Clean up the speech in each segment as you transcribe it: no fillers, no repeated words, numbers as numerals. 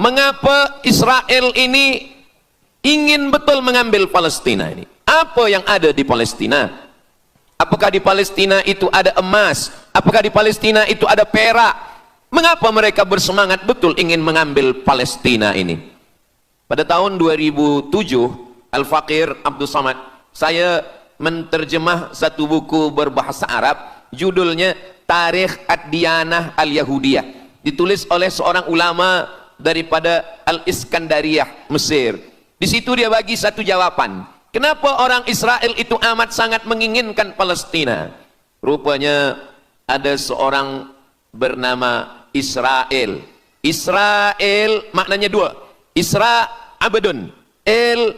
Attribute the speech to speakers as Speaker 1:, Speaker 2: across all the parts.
Speaker 1: Mengapa Israel ini ingin betul mengambil Palestina ini? Apa yang ada di Palestina? Apakah di Palestina itu ada emas? Apakah di Palestina itu ada perak? Mengapa mereka bersemangat betul ingin mengambil Palestina ini? Pada tahun 2007, Al-Faqir Abdul Samad, saya menterjemah satu buku berbahasa Arab, judulnya Tarikh Ad-Diyanah Al-Yahudiyah, ditulis oleh seorang ulama daripada Al-Iskandariyah, Mesir. Di situ dia bagi satu jawaban. Kenapa orang Israel itu amat sangat menginginkan Palestina? Rupanya ada seorang bernama Israel. Israel maknanya dua. Isra abdun. El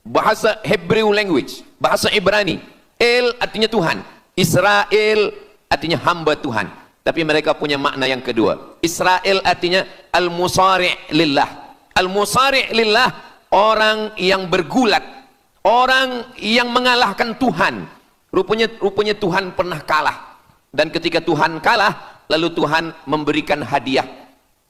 Speaker 1: bahasa Hebrew language, bahasa Ibrani. El artinya Tuhan. Israel artinya hamba Tuhan. Tapi mereka punya makna yang kedua. Israel artinya al-musari' lillah. Al-musari' lillah, orang yang bergulat, orang yang mengalahkan Tuhan. Rupanya Tuhan pernah kalah. Dan ketika Tuhan kalah, lalu Tuhan memberikan hadiah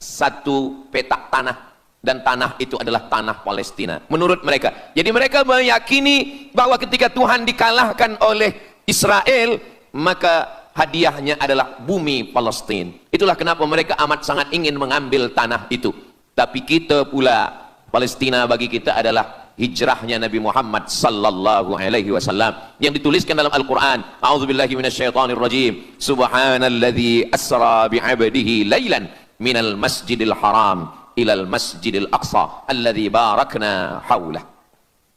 Speaker 1: satu petak tanah, dan tanah itu adalah tanah Palestina menurut mereka. Jadi mereka meyakini bahwa ketika Tuhan dikalahkan oleh Israel, maka hadiahnya adalah bumi Palestina. Itulah kenapa mereka amat sangat ingin mengambil tanah itu. Tapi kita pula, Palestina bagi kita adalah hijrahnya Nabi Muhammad sallallahu alaihi wasallam yang dituliskan dalam Al-Qur'an. A'udzubillahi minasyaitonir rajim. Subhanalladzi asra bi'abdihi lailan minal masjidil haram ilal masjidil aqsa alladzi barakna haulah.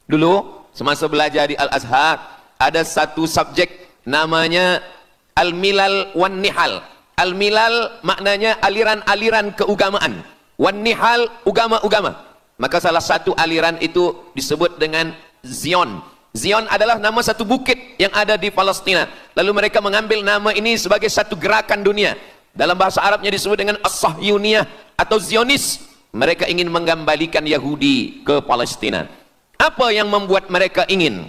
Speaker 1: Dulu semasa belajar di Al-Azhar ada satu subjek namanya Al-Milal wan Nihal. Al-Milal maknanya aliran-aliran keagamaan, wan Nihal agama-agama. Maka salah satu aliran itu disebut dengan Zion. Zion adalah nama satu bukit yang ada di Palestina. Lalu mereka mengambil nama ini sebagai satu gerakan dunia. Dalam bahasa Arabnya disebut dengan As-Sahyuniyah atau Zionis. Mereka ingin mengembalikan Yahudi ke Palestina. Apa yang membuat mereka ingin?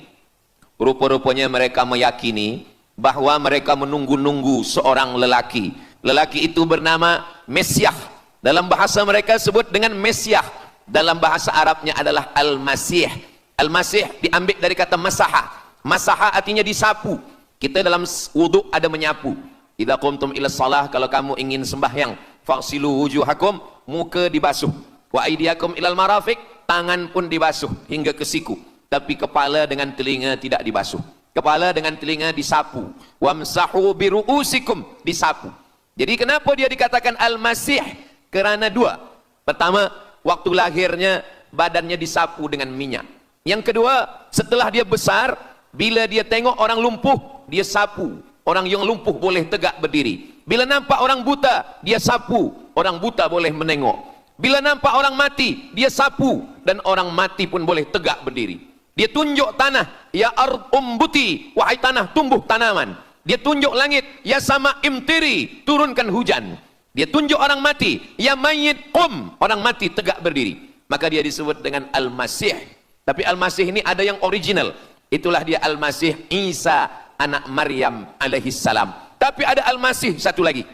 Speaker 1: Rupa-rupanya mereka meyakini bahwa mereka menunggu-nunggu seorang lelaki. Lelaki itu bernama Mesiah. Dalam bahasa mereka sebut dengan Mesiah. Dalam bahasa Arabnya adalah Al-Masih. Al-Masih diambil dari kata masaha. Masaha artinya disapu. Kita dalam wudhu ada menyapu. Idza qumtum ila shalah, kalau kamu ingin sembahyang, faghsilu wujuhakum, muka dibasuh. Wa aydiyakum ilal marafiq, tangan pun dibasuh hingga ke siku. Tapi kepala dengan telinga tidak dibasuh. Kepala dengan telinga disapu. Wamsahu biru'usikum, disapu. Jadi kenapa dia dikatakan Al-Masih? Kerana dua. Pertama, waktu lahirnya badannya disapu dengan minyak. Yang kedua, setelah dia besar, bila dia tengok orang lumpuh, dia sapu. Orang yang lumpuh boleh tegak berdiri. Bila nampak orang buta, dia sapu. Orang buta boleh menengok. Bila nampak orang mati, dia sapu. Dan orang mati pun boleh tegak berdiri. Dia tunjuk tanah, ya ard umbuti, wahai tanah tumbuh tanaman. Dia tunjuk langit, ya sama imtiri, turunkan hujan. Dia tunjuk orang mati, ya mayyit qum, orang mati tegak berdiri. Maka dia disebut dengan Al-Masih. Tapi Al-Masih ini ada yang original. Itulah dia Al-Masih Isa anak Maryam alaihi salam. Tapi ada Al-Masih satu lagi,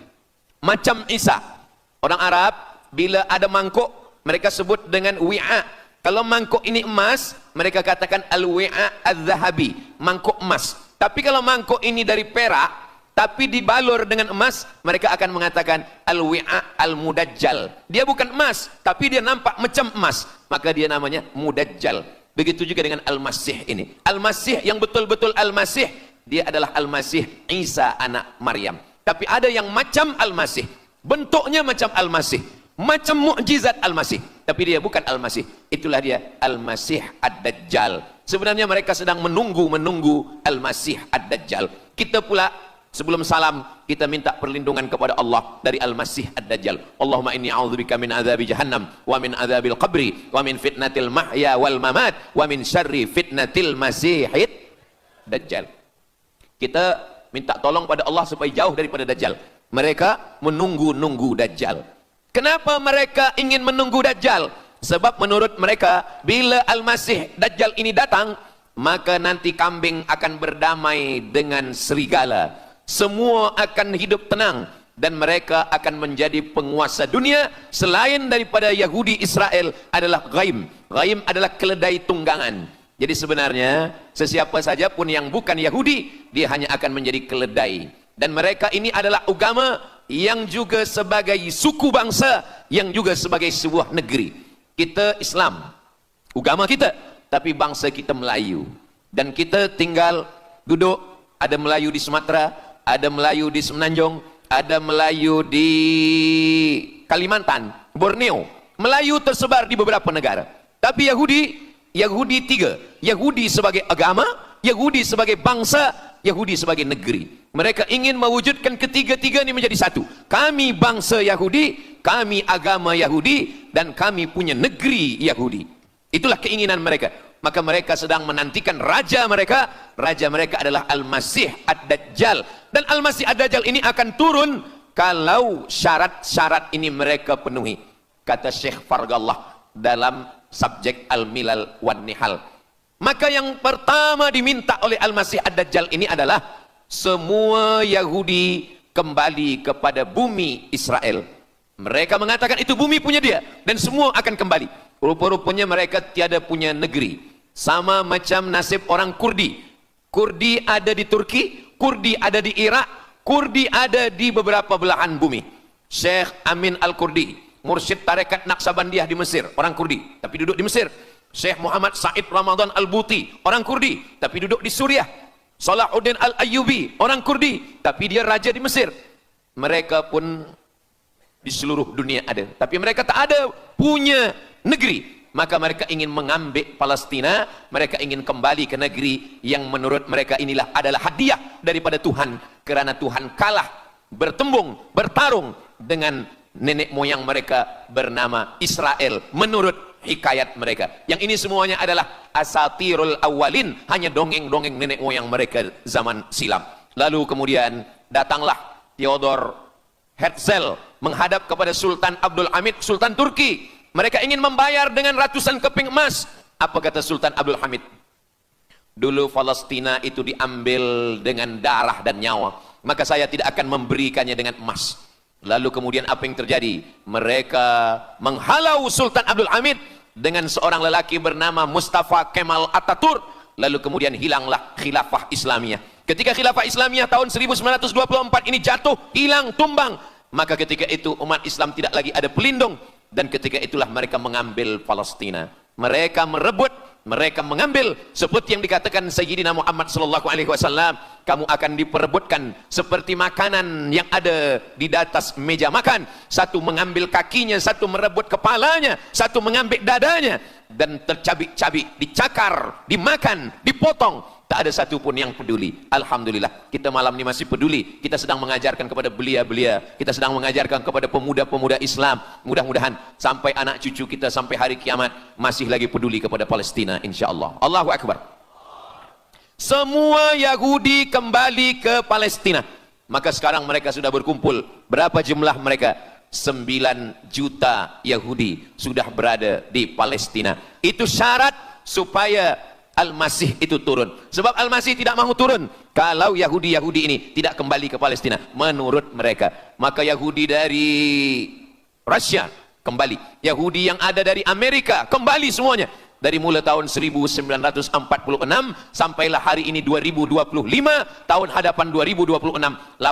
Speaker 1: macam Isa. Orang Arab bila ada mangkuk, mereka sebut dengan wi'a. Kalau mangkuk ini emas, mereka katakan al-wi'a al-zahabi, mangkuk emas. Tapi kalau mangkuk ini dari perak, tapi dibalur dengan emas, mereka akan mengatakan al-wi'a al-mudajjal. Dia bukan emas, tapi dia nampak macam emas, maka dia namanya mudajjal. Begitu juga dengan Al-Masih ini. Al-Masih yang betul-betul Al-Masih, dia adalah Al-Masih Isa anak Maryam. Tapi ada yang macam Al-Masih, bentuknya macam Al-Masih, macam mukjizat Al-Masih, tapi dia bukan Al-Masih. Itulah dia Al-Masih Ad-Dajjal. Sebenarnya mereka sedang menunggu Al-Masih Ad-Dajjal. Kita pula sebelum salam, kita minta perlindungan kepada Allah dari Al-Masih Ad-Dajjal. Allahumma inni a'udzubika min adzabi jahannam wa min adzabil qabri wa min fitnatil mahya wal mamat wa min syarri fitnatil masihid Dajjal. Kita minta tolong pada Allah supaya jauh daripada Dajjal. Mereka menunggu-nunggu Dajjal. Kenapa mereka ingin menunggu Dajjal? Sebab menurut mereka, bila Al-Masih Dajjal ini datang, maka nanti kambing akan berdamai dengan serigala. Semua akan hidup tenang. dan mereka akan menjadi penguasa dunia. Selain daripada Yahudi Israel adalah ghaim. Ghaim adalah keledai tunggangan. Jadi sebenarnya sesiapa saja pun yang bukan Yahudi, dia hanya akan menjadi keledai. Dan mereka ini adalah agama yang juga sebagai suku bangsa, yang juga sebagai sebuah negeri. Kita Islam, agama kita, tapi bangsa kita Melayu. Dan kita tinggal duduk, ada Melayu di Sumatera, ada Melayu di Semenanjung, ada Melayu di Kalimantan, Borneo. Melayu tersebar di beberapa negara. Tapi Yahudi tiga. Yahudi sebagai agama, Yahudi sebagai bangsa, Yahudi sebagai negeri. Mereka ingin mewujudkan ketiga-tiga ini menjadi satu. Kami bangsa Yahudi, kami agama Yahudi, dan kami punya negeri Yahudi. Itulah keinginan mereka. Maka mereka sedang menantikan raja mereka. Raja mereka adalah Al-Masih Ad-Dajjal. Dan Al-Masih Ad-Dajjal ini akan turun kalau syarat-syarat ini mereka penuhi. Kata Syekh Fargallah dalam subjek Al-Milal wan Nihal. Maka yang pertama diminta oleh Al-Masih Ad-Dajjal ini adalah semua Yahudi kembali kepada bumi Israel. Mereka mengatakan itu bumi punya dia dan semua akan kembali. Rupa-rupanya mereka tiada punya negeri. Sama macam nasib orang Kurdi. Kurdi ada di Turki, Kurdi ada di Irak, Kurdi ada di beberapa belahan bumi. Syekh Amin Al-Kurdi, mursyid tarekat Naqsabandiyah di Mesir, orang Kurdi, tapi duduk di Mesir. Syekh Muhammad Said Ramadan Al-Buti, orang Kurdi, tapi duduk di Suriah. Salahuddin Al-Ayyubi, orang Kurdi, tapi dia raja di Mesir. Mereka pun di seluruh dunia ada, tapi mereka tak ada punya negeri. Maka mereka ingin mengambil Palestina, mereka ingin kembali ke negeri yang menurut mereka inilah adalah hadiah daripada Tuhan, kerana Tuhan kalah bertarung dengan nenek moyang mereka bernama Israel menurut hikayat mereka. Yang ini semuanya adalah asatirul awalin, hanya dongeng-dongeng nenek moyang mereka zaman silam. Lalu kemudian datanglah Theodor Herzl menghadap kepada Sultan Abdul Hamid, Sultan Turki. Mereka ingin membayar dengan ratusan keping emas. Apa kata Sultan Abdul Hamid? Dulu Palestina itu diambil dengan darah dan nyawa, maka saya tidak akan memberikannya dengan emas. Lalu kemudian apa yang terjadi? Mereka menghalau Sultan Abdul Hamid dengan seorang lelaki bernama Mustafa Kemal Ataturk. Lalu kemudian hilanglah khilafah Islamiyah. Ketika khilafah Islamiyah tahun 1924 ini jatuh, hilang, tumbang, maka ketika itu umat Islam tidak lagi ada pelindung. Dan ketika itulah mereka mengambil Palestina. Mereka merebut, mereka mengambil, seperti yang dikatakan Sayyidina Muhammad sallallahu alaihi wasallam, kamu akan diperebutkan seperti makanan yang ada di atas meja makan. Satu mengambil kakinya, satu merebut kepalanya, satu mengambil dadanya, dan tercabik-cabik, dicakar, dimakan, dipotong. Tak ada satu pun yang peduli. Alhamdulillah, kita malam ini masih peduli. Kita sedang mengajarkan kepada belia-belia, kita sedang mengajarkan kepada pemuda-pemuda Islam. Mudah-mudahan sampai anak cucu kita sampai hari kiamat masih lagi peduli kepada Palestina, insya-Allah. Allahu Akbar. Semua Yahudi kembali ke Palestina. Maka sekarang mereka sudah berkumpul. Berapa jumlah mereka? 9 juta Yahudi sudah berada di Palestina. Itu syarat supaya Al-Masih itu turun. Sebab Al-Masih tidak mahu turun kalau Yahudi-Yahudi ini tidak kembali ke Palestina menurut mereka. Maka Yahudi dari Rusia kembali, Yahudi yang ada dari Amerika kembali semuanya. Dari mulai tahun 1946 sampailah hari ini 2025, tahun hadapan 2026, 80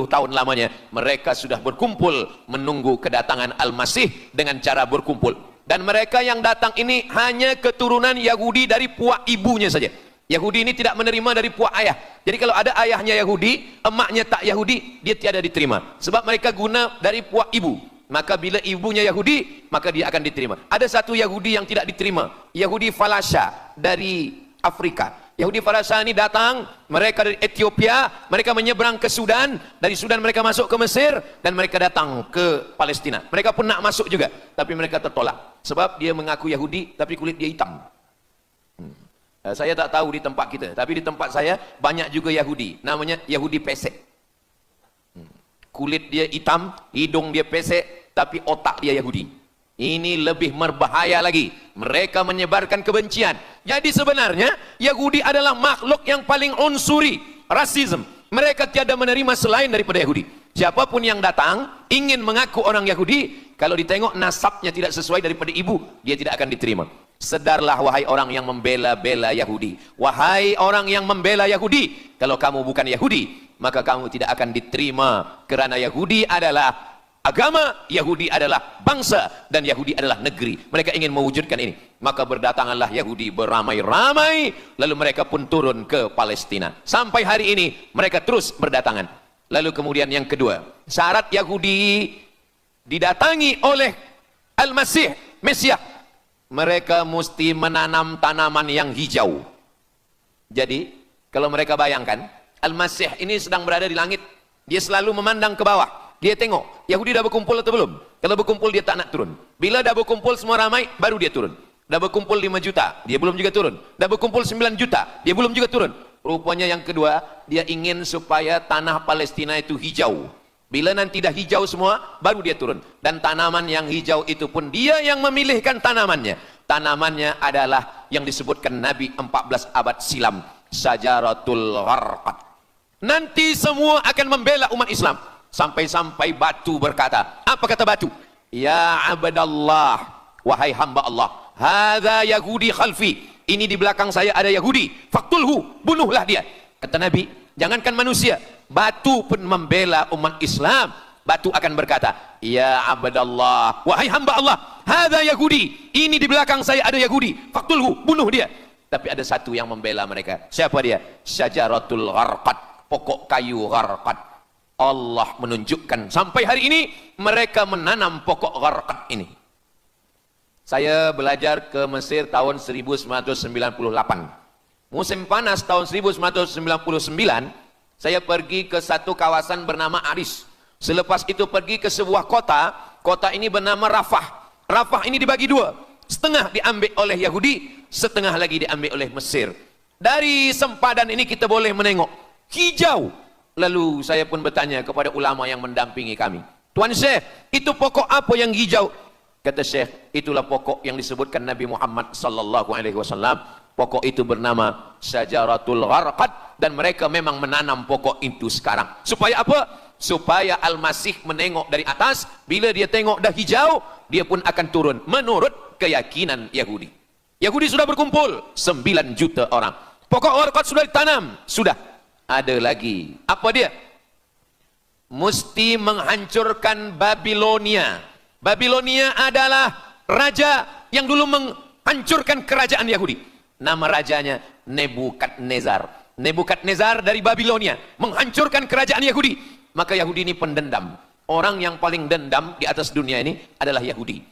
Speaker 1: tahun lamanya mereka sudah berkumpul menunggu kedatangan Al-Masih dengan cara berkumpul. Dan mereka yang datang ini hanya keturunan Yahudi dari puak ibunya saja. Yahudi ini tidak menerima dari puak ayah. Jadi kalau ada ayahnya Yahudi, emaknya tak Yahudi, dia tiada diterima. Sebab mereka guna dari puak ibu. Maka bila ibunya Yahudi, maka dia akan diterima. Ada satu Yahudi yang tidak diterima, Yahudi Falasha dari Afrika. Yahudi Falasha ini datang, mereka dari Ethiopia, mereka menyeberang ke Sudan, dari Sudan mereka masuk ke Mesir, dan mereka datang ke Palestina. Mereka pun nak masuk juga, tapi mereka tertolak. Sebab dia mengaku Yahudi, tapi kulit dia hitam. Saya tak tahu di tempat kita, tapi di tempat saya banyak juga Yahudi, namanya Yahudi pesek. Kulit dia hitam, hidung dia pesek, tapi otak dia Yahudi. Ini lebih berbahaya lagi. Mereka menyebarkan kebencian. Jadi sebenarnya Yahudi adalah makhluk yang paling unsuri, rasisme. Mereka tiada menerima selain daripada Yahudi. Siapapun yang datang ingin mengaku orang Yahudi, kalau ditengok nasabnya tidak sesuai daripada ibu, dia tidak akan diterima. Sedarlah wahai orang yang membela-bela Yahudi. Wahai orang yang membela Yahudi, kalau kamu bukan Yahudi, maka kamu tidak akan diterima, kerana Yahudi adalah agama, Yahudi adalah bangsa, dan Yahudi adalah negeri. Mereka ingin mewujudkan ini. Maka berdatanganlah Yahudi beramai-ramai, lalu mereka pun turun ke Palestina. Sampai hari ini mereka terus berdatangan. Lalu kemudian yang kedua, syarat Yahudi didatangi oleh Al-Masih, Mesias, mereka mesti menanam tanaman yang hijau. Jadi kalau mereka bayangkan, Al-Masih ini sedang berada di langit, dia selalu memandang ke bawah, dia tengok Yahudi dah berkumpul atau belum. Kalau berkumpul dia tak nak turun. Bila dah berkumpul semua ramai, baru dia turun. Dah berkumpul 5 juta, dia belum juga turun. Dah berkumpul 9 juta, dia belum juga turun. Rupanya yang kedua, dia ingin supaya tanah Palestina itu hijau. Bila nanti dah hijau semua, baru dia turun. Dan tanaman yang hijau itu pun dia yang memilihkan tanamannya. Tanamannya adalah yang disebutkan Nabi 14 abad silam, Syajaratul Gharqad. Nanti semua akan membela umat Islam. Sampai-sampai batu berkata, apa kata batu? Ya abdallah, wahai hamba Allah, hadza Yahudi khalfi, ini di belakang saya ada Yahudi, faktulhu, bunuhlah dia. Kata Nabi, jangankan manusia, batu pun membela umat Islam. Batu akan berkata, ya abdallah, wahai hamba Allah, hadza Yahudi, ini di belakang saya ada Yahudi, faktulhu, bunuh dia. Tapi ada satu yang membela mereka. Siapa dia? Syajaratul Gharqad, pokok kayu Gharqad. Allah menunjukkan sampai hari ini mereka menanam pokok Gharqad ini. Saya belajar ke Mesir tahun 1998. Musim panas tahun 1999, saya pergi ke satu kawasan bernama Aris. Selepas itu pergi ke sebuah kota, kota ini bernama Rafah. Rafah ini dibagi dua, setengah diambil oleh Yahudi, setengah lagi diambil oleh Mesir. Dari sempadan ini kita boleh menengok hijau. Lalu saya pun bertanya kepada ulama yang mendampingi kami, Tuan Syekh, itu pokok apa yang hijau? Kata Syekh, itulah pokok yang disebutkan Nabi Muhammad sallallahu alaihi wasallam. Pokok itu bernama Syajaratul Gharqad, dan mereka memang menanam pokok itu sekarang. Supaya apa? Supaya Al-Masih menengok dari atas, bila dia tengok dah hijau, dia pun akan turun menurut keyakinan Yahudi. Yahudi sudah berkumpul 9 juta orang. Pokok Gharqad sudah ditanam, sudah. Ada lagi. Apa dia? Mesti menghancurkan Babilonia. Babilonia adalah raja yang dulu menghancurkan kerajaan Yahudi. Nama rajanya Nebukadnezar. Nebukadnezar dari Babilonia menghancurkan kerajaan Yahudi. Maka Yahudi ini pendendam. Orang yang paling dendam di atas dunia ini adalah Yahudi.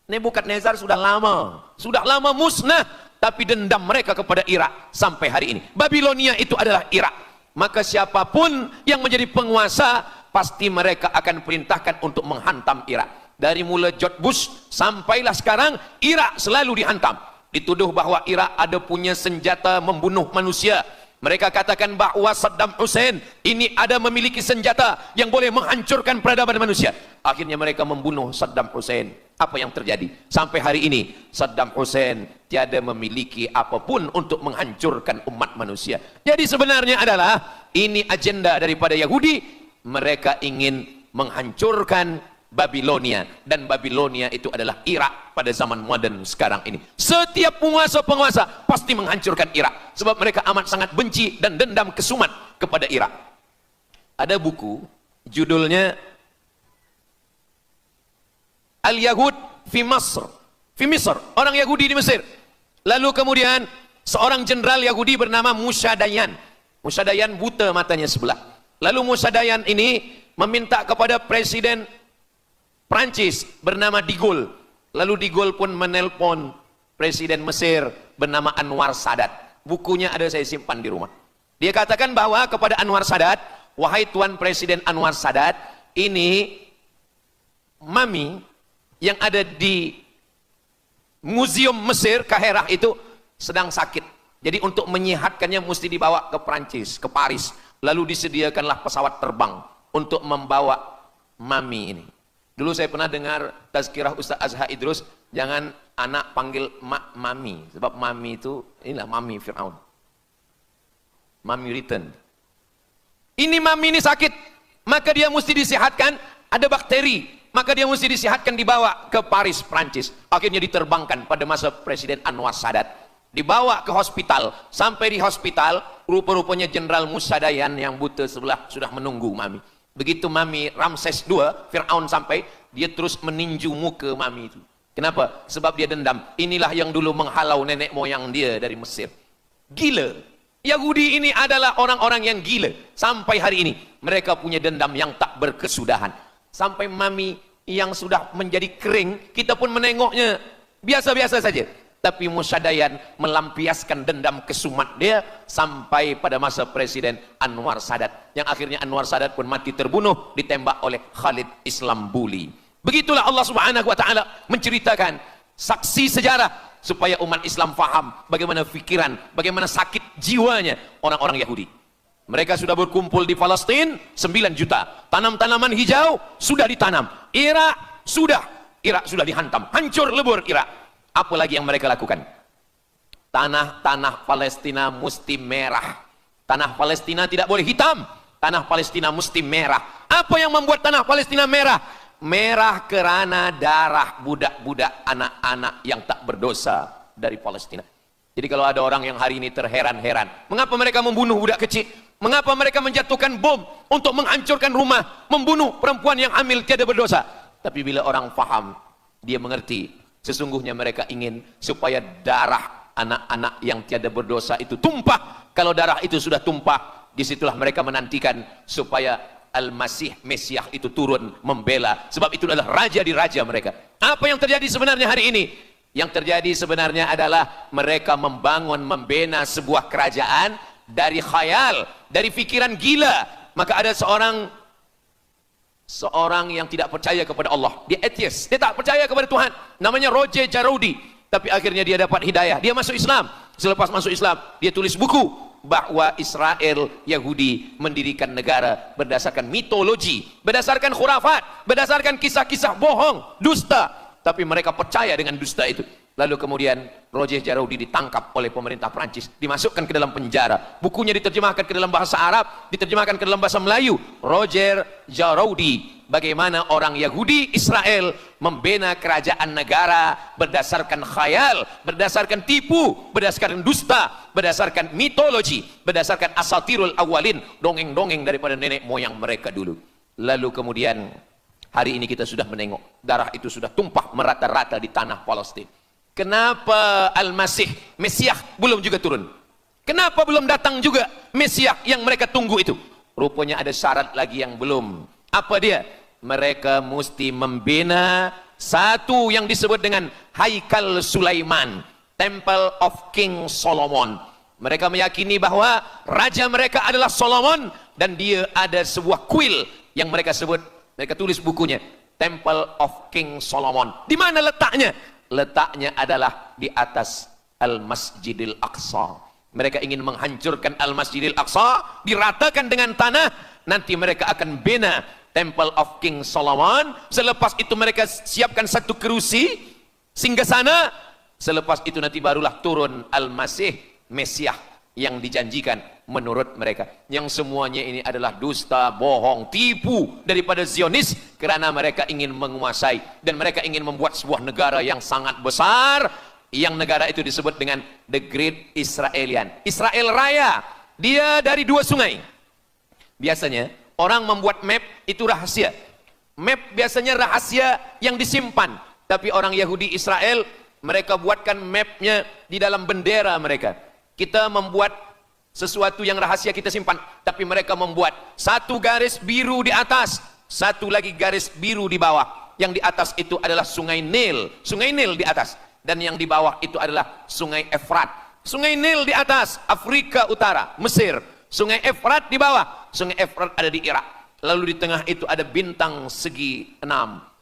Speaker 1: Nebukadnezar sudah lama musnah, tapi dendam mereka kepada Irak sampai hari ini. Babilonia itu adalah Irak. Maka siapapun yang menjadi penguasa, pasti mereka akan perintahkan untuk menghantam Irak. Dari mula George Bush sampailah sekarang, Irak selalu dihantam. Dituduh bahwa Irak ada punya senjata membunuh manusia. Mereka katakan bahwa Saddam Hussein ini ada memiliki senjata yang boleh menghancurkan peradaban manusia. Akhirnya mereka membunuh Saddam Hussein. Apa yang terjadi? Sampai hari ini Saddam Hussein tiada memiliki apapun untuk menghancurkan umat manusia. Jadi sebenarnya adalah ini agenda daripada Yahudi. Mereka ingin menghancurkan Babilonia, dan Babilonia itu adalah Irak pada zaman modern sekarang ini. Setiap penguasa-penguasa pasti menghancurkan Irak, sebab mereka amat sangat benci dan dendam kesumat kepada Irak. Ada buku judulnya Al-Yahud fi Masr, fi Misr, orang Yahudi di Mesir. Lalu kemudian seorang jenderal Yahudi bernama Musa Dayan. Musa Dayan buta matanya sebelah. Lalu Musa Dayan ini meminta kepada Presiden Prancis bernama De Gaulle. Lalu De Gaulle pun menelpon Presiden Mesir bernama Anwar Sadat. Bukunya ada, saya simpan di rumah. Dia katakan bahwa kepada Anwar Sadat, wahai Tuan Presiden Anwar Sadat, ini mami yang ada di Museum Mesir Kaherah itu sedang sakit. Jadi untuk menyehatkannya mesti dibawa ke Prancis, ke Paris. Lalu disediakanlah pesawat terbang untuk membawa mami ini. Dulu saya pernah dengar tazkirah Ustaz Azhar Idrus, jangan anak panggil mak mami, sebab mami itu inilah mami Fir'aun. Mami return. Ini mami ini sakit. maka dia mesti disehatkan, ada bakteri, maka dia mesti disehatkan, dibawa ke Paris, Prancis. Akhirnya diterbangkan pada masa Presiden Anwar Sadat, dibawa ke hospital. Sampai di hospital, rupa-rupanya Jenderal Musa Dayan yang buta sebelah sudah menunggu Mami. Begitu Mami Ramses II, Fir'aun sampai, dia terus meninju muka Mami itu. Kenapa? Sebab dia dendam. Inilah yang dulu menghalau nenek moyang dia dari Mesir. Gila. Yahudi ini adalah orang-orang yang gila. Sampai hari ini mereka punya dendam yang tak berkesudahan. Sampai Mami yang sudah menjadi kering, kita pun menengoknya biasa-biasa saja. Tapi Musa Dayan melampiaskan dendam kesumat dia sampai pada masa Presiden Anwar Sadat, yang akhirnya Anwar Sadat pun mati terbunuh ditembak oleh Khalid Islambuli. Begitulah Allah Subhanahu wa taala menceritakan saksi sejarah supaya umat Islam faham bagaimana pikiran, bagaimana sakit jiwanya orang-orang Yahudi. Mereka sudah berkumpul di Palestina 9 juta. Tanam-tanaman hijau sudah ditanam. Irak sudah dihantam. Hancur lebur Irak. Apa lagi yang mereka lakukan? Tanah Palestina mesti merah. Tanah Palestina tidak boleh hitam. Tanah Palestina mesti merah. Apa yang membuat tanah Palestina merah? Merah kerana darah budak-budak, anak-anak yang tak berdosa dari Palestina. Jadi kalau ada orang yang hari ini terheran-heran, mengapa mereka membunuh budak kecil? Mengapa mereka menjatuhkan bom untuk menghancurkan rumah, membunuh perempuan yang hamil tiada berdosa? Tapi bila orang faham, dia mengerti, sesungguhnya mereka ingin supaya darah anak-anak yang tiada berdosa itu tumpah. Kalau darah itu sudah tumpah, disitulah mereka menantikan supaya Al-Masih, Mesiah itu turun membela. Sebab itu adalah raja di raja mereka. Apa yang terjadi sebenarnya hari ini? Yang terjadi sebenarnya adalah mereka membangun, membina sebuah kerajaan dari khayal, dari pikiran gila. Maka ada seorang yang tidak percaya kepada Allah. Dia atheist, dia tak percaya kepada Tuhan. Namanya Roger Jarudi. Tapi akhirnya dia dapat hidayah. Dia masuk Islam. Selepas masuk Islam, dia tulis buku bahwa Israel, Yahudi mendirikan negara berdasarkan mitologi, berdasarkan khurafat, berdasarkan kisah-kisah bohong, dusta. Tapi mereka percaya dengan dusta itu. Lalu kemudian Roger Jarudi ditangkap oleh pemerintah Prancis, dimasukkan ke dalam penjara. Bukunya diterjemahkan ke dalam bahasa Arab, diterjemahkan ke dalam bahasa Melayu. Roger Jarudi, bagaimana orang Yahudi Israel membina kerajaan negara berdasarkan khayal, berdasarkan tipu, berdasarkan dusta, berdasarkan mitologi, berdasarkan asatirul awalin, dongeng-dongeng daripada nenek moyang mereka dulu. Lalu kemudian hari ini kita sudah menengok darah itu sudah tumpah merata-rata di tanah Palestina. Kenapa Al-Masih, Mesiah belum juga turun? Kenapa belum datang juga Mesiah yang mereka tunggu itu? Rupanya ada syarat lagi yang belum. Apa dia? Mereka mesti membina satu yang disebut dengan Haikal Sulaiman, Temple of King Solomon. Mereka meyakini bahwa raja mereka adalah Solomon, dan dia ada sebuah kuil yang mereka sebut, mereka tulis bukunya, Temple of King Solomon. Di mana letaknya? Letaknya adalah di atas Al-Masjidil Aqsa. Mereka ingin menghancurkan Al-Masjidil Aqsa, diratakan dengan tanah. Nanti mereka akan bina Temple of King Solomon. Selepas itu mereka siapkan satu kerusi singgasana. Selepas itu nanti barulah turun Al-Masih, Mesiah yang dijanjikan menurut mereka. Yang semuanya ini adalah dusta, bohong, tipu daripada Zionis, kerana mereka ingin menguasai dan mereka ingin membuat sebuah negara yang sangat besar, yang negara itu disebut dengan The Great Israelian, Israel Raya. Dia dari 2 sungai. Biasanya orang membuat map itu rahasia. Map biasanya rahasia yang disimpan. Tapi orang Yahudi Israel, mereka buatkan mapnya di dalam bendera mereka. Kita membuat sesuatu yang rahasia kita simpan, tapi mereka membuat satu garis biru di atas, satu lagi garis biru di bawah. Yang di atas itu adalah sungai Nil di atas, dan yang di bawah itu adalah sungai Efrat. Sungai Nil di atas, Afrika Utara, Mesir. Sungai Efrat di bawah, sungai Efrat ada di Irak. Lalu di tengah itu ada bintang segi 6.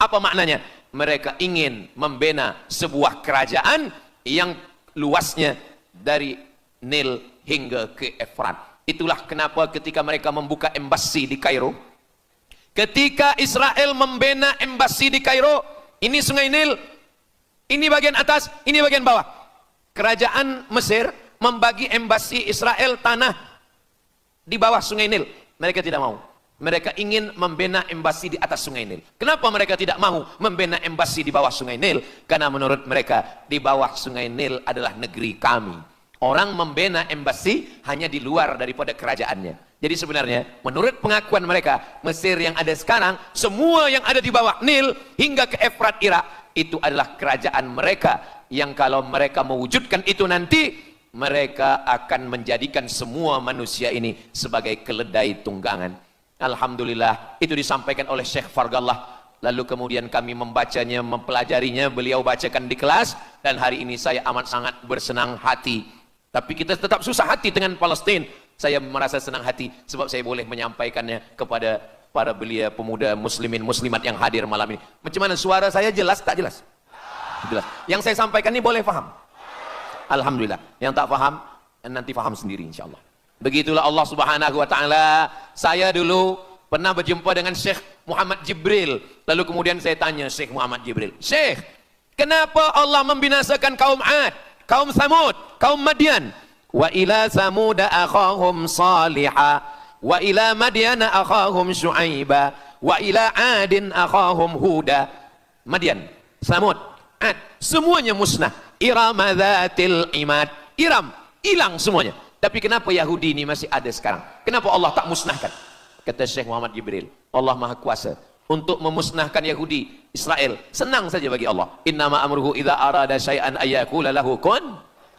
Speaker 1: Apa maknanya? Mereka ingin membina sebuah kerajaan yang luasnya dari Nil hingga ke Efrat. Itulah kenapa ketika mereka membuka embasi di Kairo, ketika Israel membina embasi di Kairo, ini sungai Nil, ini bagian atas, ini bagian bawah. Kerajaan Mesir membagi embasi Israel tanah di bawah sungai Nil. Mereka tidak mau. Mereka ingin membina embasi di atas Sungai Nil. Kenapa mereka tidak mau membina embasi di bawah Sungai Nil? Karena menurut mereka di bawah Sungai Nil adalah negeri kami. Orang membina embasi hanya di luar daripada kerajaannya. Jadi sebenarnya menurut pengakuan mereka, Mesir yang ada sekarang, semua yang ada di bawah Nil hingga ke Efrat Irak, itu adalah kerajaan mereka. Yang kalau mereka mewujudkan itu nanti, mereka akan menjadikan semua manusia ini sebagai keledai tunggangan. Alhamdulillah, itu disampaikan oleh Syekh Fargallah. Lalu kemudian kami membacanya, mempelajarinya, beliau bacakan di kelas, dan hari ini saya amat sangat bersenang hati. Tapi kita tetap susah hati dengan Palestina. Saya merasa senang hati sebab saya boleh menyampaikannya kepada para belia pemuda muslimin muslimat yang hadir malam ini. Macam mana suara saya, jelas tak jelas? Jelas. Yang saya sampaikan ini boleh faham? Alhamdulillah. Yang tak faham, nanti faham sendiri insyaAllah. Begitulah Allah Subhanahu wa ta'ala. Saya dulu pernah berjumpa dengan Syekh Muhammad Jibril. Lalu kemudian saya tanya Syekh Muhammad Jibril, Syekh, kenapa Allah membinasakan kaum Ad, kaum Samud, kaum Madian? Wa ila Samuda akhahum Salihah, wa ila Madiana akhahum Syuaiba, wa ila Adin akhahum Huda. Madian, Samud, Ad, semuanya musnah. Iram dzatil imad. Iram, hilang semuanya. Tapi kenapa Yahudi ini masih ada sekarang? Kenapa Allah tak musnahkan? Kata Syekh Muhammad Jibril, Allah Maha Kuasa untuk memusnahkan Yahudi, Israel. Senang saja bagi Allah. Innama amruhu idza arada syai'an ayyakula lahu kun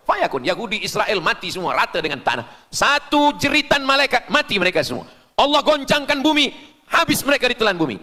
Speaker 1: fayakun. Yahudi Israel mati semua rata dengan tanah. Satu jeritan malaikat mati mereka semua. Allah goncangkan bumi, habis mereka ditelan bumi.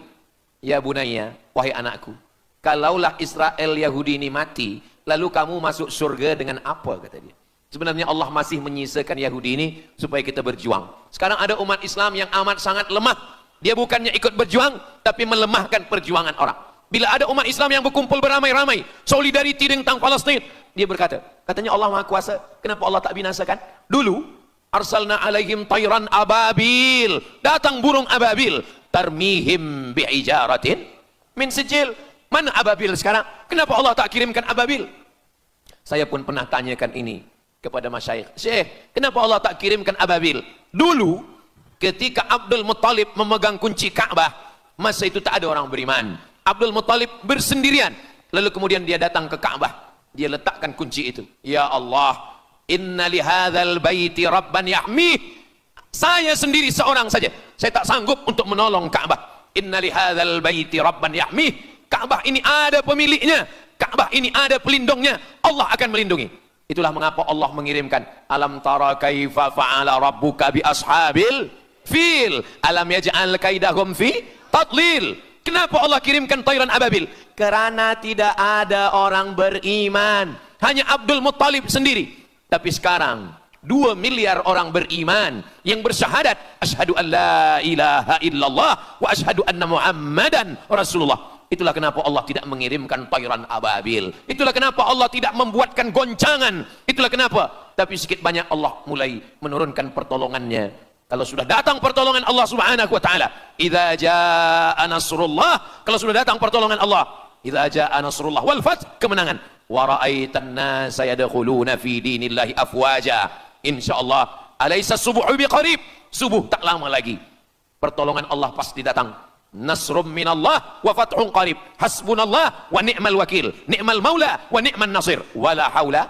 Speaker 1: Ya bunayya, wahai anakku, kalaulah Israel Yahudi ini mati, lalu kamu masuk surga dengan apa, kata dia. Sebenarnya Allah masih menyisakan Yahudi ini supaya kita berjuang. Sekarang ada umat Islam yang amat sangat lemah. Dia bukannya ikut berjuang, tapi melemahkan perjuangan orang. Bila ada umat Islam yang berkumpul beramai-ramai, solidariti tentang Palestina, dia berkata, katanya Allah Maha Kuasa, kenapa Allah tak binasakan? Dulu, arsalna alaihim tayran ababil, datang burung ababil, tarmihim bi'ijaratin min sijil. Mana ababil sekarang? Kenapa Allah tak kirimkan ababil? Saya pun pernah tanyakan ini kepada masyayikh, Syekh, kenapa Allah tak kirimkan ababil? Dulu ketika Abdul Muttalib memegang kunci Ka'bah, masa itu tak ada orang beriman. Abdul Muttalib bersendirian, lalu kemudian dia datang ke Ka'bah, dia letakkan kunci itu. Ya Allah, inna li hadzal baiti rabban yahmih. Saya sendiri seorang saja, saya tak sanggup untuk menolong Ka'bah. Inna li hadzal baiti rabban yahmih. Ka'bah ini ada pemiliknya, Ka'bah ini ada pelindungnya, Allah akan melindungi. Itulah mengapa Allah mengirimkan alam tara kaifa fa'ala rabbuka bi ashabil fil alam yaj'al kaidahum fi tadlil. Kenapa Allah kirimkan tayran ababil? Karena tidak ada orang beriman, hanya Abdul Muttalib sendiri. Tapi sekarang 2 miliar orang beriman yang bersyahadat asyhadu an la ilaha illallah wa asyhadu anna muhammadan rasulullah. Itulah kenapa Allah tidak mengirimkan tayran ababil. Itulah kenapa Allah tidak membuatkan goncangan. Itulah kenapa. Tapi sedikit banyak Allah mulai menurunkan pertolongannya. Kalau sudah datang pertolongan Allah Subhanahu wa taala, idza jaa nasrullah, kalau sudah datang pertolongan Allah, idza jaa nasrullah wal fath, kemenangan. Wa ra'aitan nasa yadkhuluna fi dinillahi afwaja. Insyaallah, alaysa subuhu biqarib. Subuh tak lama lagi. Pertolongan Allah pasti datang. Nasrum minallah wa fathun qarib. Hasbunallah wa ni'mal wakil. Ni'mal maula wa ni'man nasir. Wala haula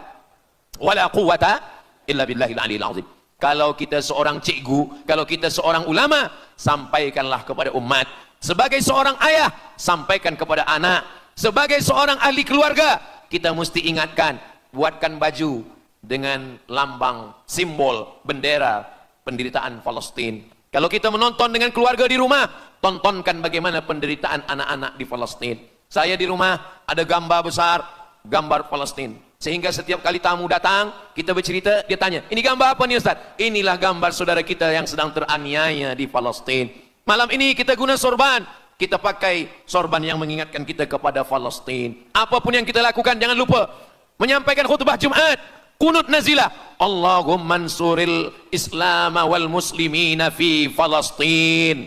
Speaker 1: wala quwata illa billahil aliyil azim. Kalau kita seorang cikgu, kalau kita seorang ulama, sampaikanlah kepada umat. Sebagai seorang ayah, sampaikan kepada anak. Sebagai seorang ahli keluarga, kita mesti ingatkan, buatkan baju dengan lambang, simbol, bendera penderitaan Palestina. Kalau kita menonton dengan keluarga di rumah, tontonkan bagaimana penderitaan anak-anak di Palestina. Saya di rumah ada gambar besar, gambar Palestina. Sehingga setiap kali tamu datang, kita bercerita, dia tanya, ini gambar apa nih Ustaz? Inilah gambar saudara kita yang sedang teraniaya di Palestina. Malam ini kita guna sorban, kita pakai sorban yang mengingatkan kita kepada Palestina. Apapun yang kita lakukan, jangan lupa menyampaikan khutbah Jumat, kunut nazilah, Allahumma ansuril Islam wal muslimina fi Palestina.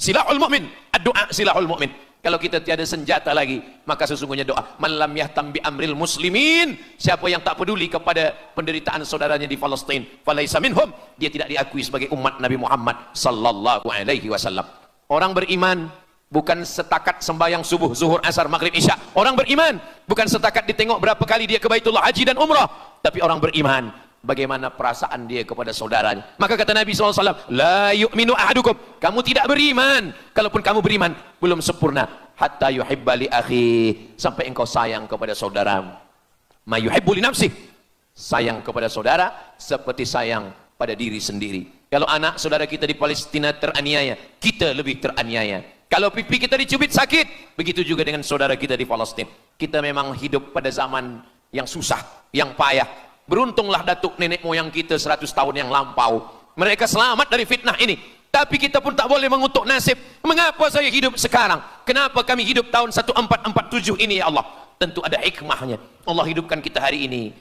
Speaker 1: Silahul mu'min, ad-du'a silahul mu'min. Kalau kita tiada senjata lagi, maka sesungguhnya doa, man lam yahtam bi amril muslimin, siapa yang tak peduli kepada penderitaan saudaranya di Palestin, falaisa minhum, dia tidak diakui sebagai umat Nabi Muhammad sallallahu alaihi wasallam. Orang beriman bukan setakat sembahyang subuh, zuhur, asar, maghrib, isya. Orang beriman bukan setakat ditengok berapa kali dia ke Baitullah haji dan umrah, tapi orang beriman bagaimana perasaan dia kepada saudaranya. Maka kata Nabi SAW, la yu'minu ahadukum, kamu tidak beriman, kalaupun kamu beriman belum sempurna, hatta yuhibba li akhi, sampai engkau sayang kepada saudaramu. Ma yuhibbu li nafsih, sayang kepada saudara seperti sayang pada diri sendiri. Kalau anak saudara kita di Palestina teraniaya, kita lebih teraniaya. Kalau pipi kita dicubit sakit, begitu juga dengan saudara kita di Palestina. Kita memang hidup pada zaman yang susah, yang payah. Beruntunglah datuk nenek moyang kita 100 tahun yang lampau, mereka selamat dari fitnah ini. Tapi kita pun tak boleh mengutuk nasib. Mengapa saya hidup sekarang? Kenapa kami hidup tahun 1447 ini ya Allah? Tentu ada hikmahnya. Allah hidupkan kita hari ini.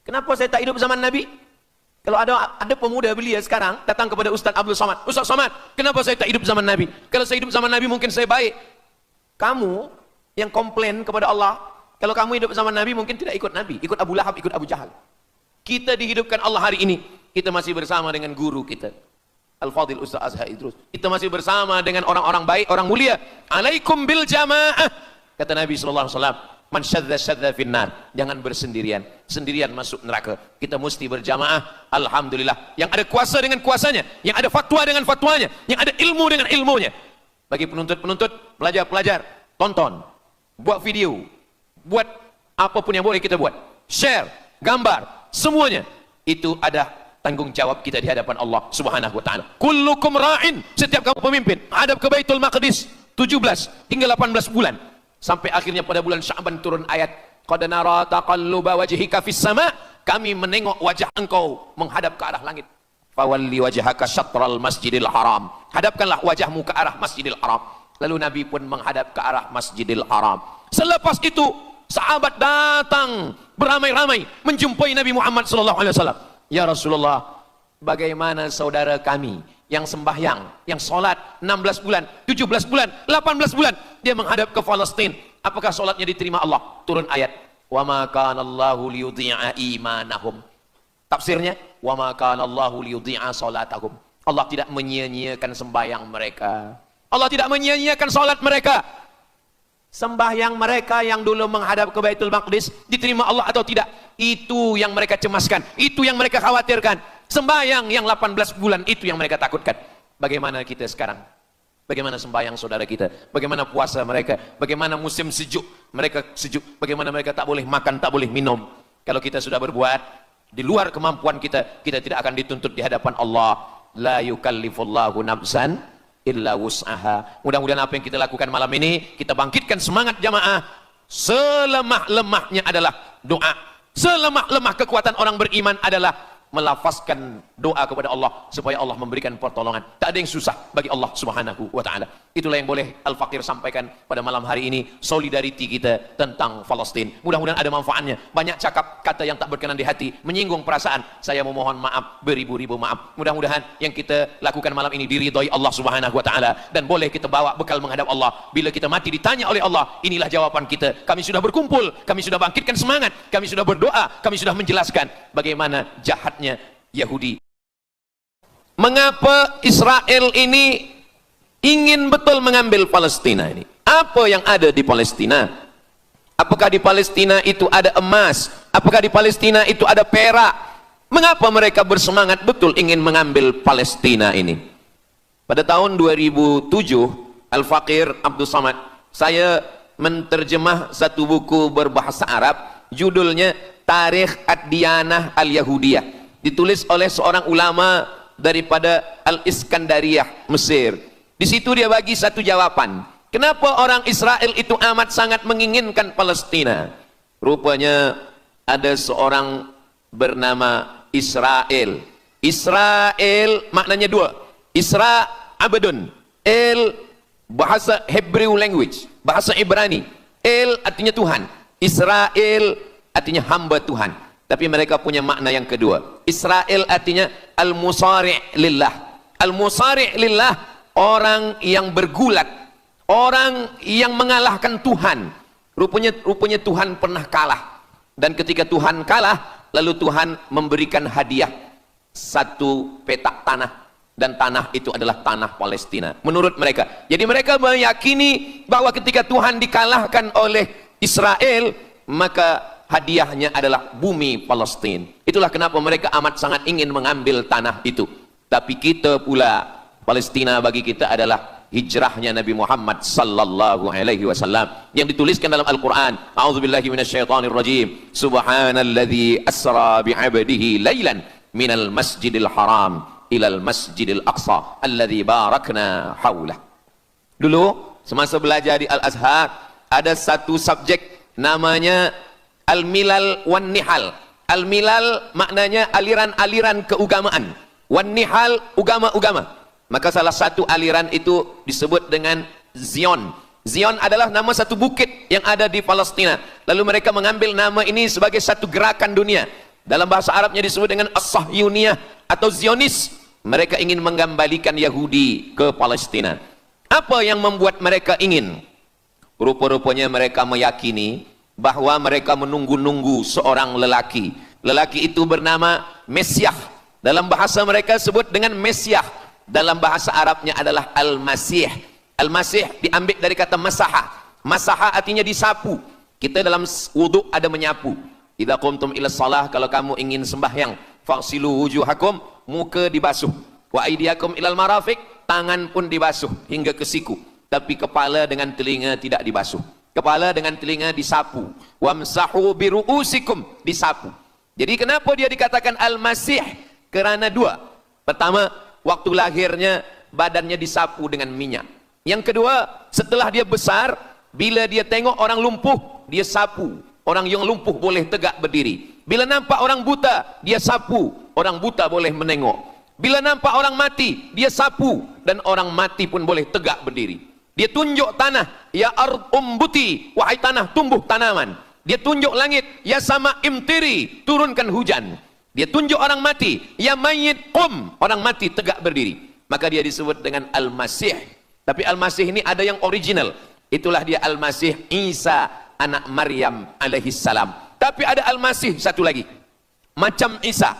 Speaker 1: Kenapa saya tak hidup zaman Nabi? Kalau ada pemuda belia sekarang datang kepada Ustaz Abdul Somad, Ustaz Somad, kenapa saya tak hidup zaman Nabi? Kalau saya hidup zaman Nabi mungkin saya baik. Kamu yang komplain kepada Allah, kalau kamu hidup zaman Nabi mungkin tidak ikut Nabi, ikut Abu Lahab, ikut Abu Jahal. Kita dihidupkan Allah hari ini, kita masih bersama dengan guru kita, Al-Fadhil Ustaz Azhar Idrus. Kita masih bersama dengan orang-orang baik, orang mulia. Alaikum bil jamaah. Kata Nabi SAW, man syadza syadza finnar, jangan bersendirian, sendirian masuk neraka. Kita mesti berjamaah. Alhamdulillah, yang ada kuasa dengan kuasanya, yang ada fatwa dengan fatwanya, yang ada ilmu dengan ilmunya. Bagi penuntut-penuntut, pelajar-pelajar, tonton, buat video, buat apapun yang boleh kita buat, share, gambar, semuanya itu ada tanggung jawab kita di hadapan Allah Subhanahu wa taala. Kullukum ra'in, setiap kamu pemimpin, hadap ke Baitul Maqdis 17 hingga 18 bulan. Sampai akhirnya pada bulan Sya'ban turun ayat, qad nara taqalluba wajhika fis sama', kami menengok wajah engkau menghadap ke arah langit. Fawalli wajhaka syatral masjidil haram, hadapkanlah wajahmu ke arah Masjidil Haram. Lalu Nabi pun menghadap ke arah Masjidil Haram. Selepas itu sahabat datang beramai-ramai menjumpai Nabi Muhammad SAW. Ya Rasulullah, bagaimana saudara kami yang sembahyang, yang solat 16 bulan, 17 bulan, 18 bulan, dia menghadap ke Palestina, apakah solatnya diterima Allah? Turun ayat, wa ma kana Allahu liyudhi'a imanahum. Tafsirnya, wa ma kana Allahu liyudhi'a salatahum. Allah tidak menyia-nyiakan sembahyang mereka, Allah tidak menyia-nyiakan solat mereka. Sembahyang mereka yang dulu menghadap ke Baitul Maqdis diterima Allah atau tidak, itu yang mereka cemaskan, itu yang mereka khawatirkan. Sembahyang yang 18 bulan itu yang mereka takutkan. Bagaimana kita sekarang? Bagaimana sembahyang saudara kita? Bagaimana puasa mereka? Bagaimana musim sejuk? Mereka sejuk. Bagaimana mereka tak boleh makan, tak boleh minum? Kalau kita sudah berbuat di luar kemampuan kita, kita tidak akan dituntut di hadapan Allah. La yukallifullahu nafsan illa wus'aha. Mudah-mudahan apa yang kita lakukan malam ini, kita bangkitkan semangat jamaah. Selemah-lemahnya adalah doa. Selemah-lemah kekuatan orang beriman adalah melafazkan doa kepada Allah supaya Allah memberikan pertolongan. Tak ada yang susah bagi Allah Subhanahu wa taala. Itulah yang boleh Al-Faqir sampaikan pada malam hari ini, solidariti kita tentang Palestina. Mudah-mudahan ada manfaatnya. Banyak cakap kata yang tak berkenan di hati, menyinggung perasaan, saya memohon maaf beribu-ribu maaf. Mudah-mudahan yang kita lakukan malam ini diridhai Allah Subhanahu wa taala dan boleh kita bawa bekal menghadap Allah. Bila kita mati ditanya oleh Allah, inilah jawaban kita. Kami sudah berkumpul, kami sudah bangkitkan semangat, kami sudah berdoa, kami sudah menjelaskan bagaimana jahat Yahudi. Mengapa Israel ini ingin betul mengambil Palestina ini? Apa yang ada di Palestina? Apakah di Palestina itu ada emas? Apakah di Palestina itu ada perak? Mengapa mereka bersemangat betul ingin mengambil Palestina ini? Pada tahun 2007, Al-Faqir Abdul Somad, saya menterjemah satu buku berbahasa Arab, judulnya Tarikh Ad-Diyanah Al-Yahudiyah, ditulis oleh seorang ulama daripada Al-Iskandariyah, Mesir. Di situ dia bagi satu jawaban. Kenapa orang Israel itu amat sangat menginginkan Palestina? Rupanya ada seorang bernama Israel. Israel maknanya dua. Isra abdun. El bahasa Hebrew language, bahasa Ibrani. El artinya Tuhan. Israel artinya hamba Tuhan. Tapi mereka punya makna yang kedua. Israel artinya al-musari' lillah. Al-musari' lillah, orang yang bergulat, orang yang mengalahkan Tuhan. Rupanya Tuhan pernah kalah. Dan ketika Tuhan kalah, lalu Tuhan memberikan hadiah satu petak tanah. Dan tanah itu adalah tanah Palestina. Menurut mereka. Jadi mereka meyakini bahwa ketika Tuhan dikalahkan oleh Israel, maka hadiahnya adalah bumi Palestina. Itulah kenapa mereka amat sangat ingin mengambil tanah itu. Tapi kita pula, Palestina bagi kita adalah hijrahnya Nabi Muhammad sallallahu alaihi wasallam yang dituliskan dalam Al-Qur'an. A'udzubillahi minasyaitonir rajim. Subhanalladzi asra bi'abdihi lailan minal masjidil haram ilal masjidil aqsa alladzi barakna haulah. Dulu semasa belajar di Al-Azhar ada satu subjek namanya Al-Milal wan Nihal. Al-Milal maknanya aliran-aliran keagamaan. Wan Nihal agama-agama. Maka salah satu aliran itu disebut dengan Zion. Zion adalah nama satu bukit yang ada di Palestina. Lalu mereka mengambil nama ini sebagai satu gerakan dunia. Dalam bahasa Arabnya disebut dengan As-Sahyuniyah atau Zionis. Mereka ingin mengembalikan Yahudi ke Palestina. Apa yang membuat mereka ingin? Rupa-rupanya mereka meyakini bahwa mereka menunggu-nunggu seorang lelaki. Lelaki itu bernama Mesiah. Dalam bahasa mereka sebut dengan Mesiah. Dalam bahasa Arabnya adalah Al-Masih. Al-Masih diambil dari kata masaha. Masaha artinya disapu. Kita dalam wudhu ada menyapu. Idza qumtum ila shalah, kalau kamu ingin sembahyang, faghsilu wujuhakum, muka dibasuh. Wa aydiyakum ilal marafiq, tangan pun dibasuh hingga ke siku. Tapi kepala dengan telinga tidak dibasuh. Kepala dengan telinga disapu. Wamsahu biruusikum, disapu. Jadi kenapa dia dikatakan Al-Masih? Kerana dua. Pertama, waktu lahirnya badannya disapu dengan minyak. Yang kedua, setelah dia besar, bila dia tengok orang lumpuh, dia sapu. Orang yang lumpuh boleh tegak berdiri. Bila nampak orang buta, dia sapu. Orang buta boleh menengok. Bila nampak orang mati, dia sapu. Dan orang mati pun boleh tegak berdiri. Dia tunjuk tanah, ya ard umbuti, wahai tanah tumbuh tanaman. Dia tunjuk langit, ya sama imtiri, turunkan hujan. Dia tunjuk orang mati, ya mayyit qum, orang mati tegak berdiri. Maka dia disebut dengan Al-Masih. Tapi Al-Masih ini ada yang original. Itulah dia Al-Masih Isa anak Maryam alaihi salam. Tapi ada Al-Masih satu lagi. Macam Isa.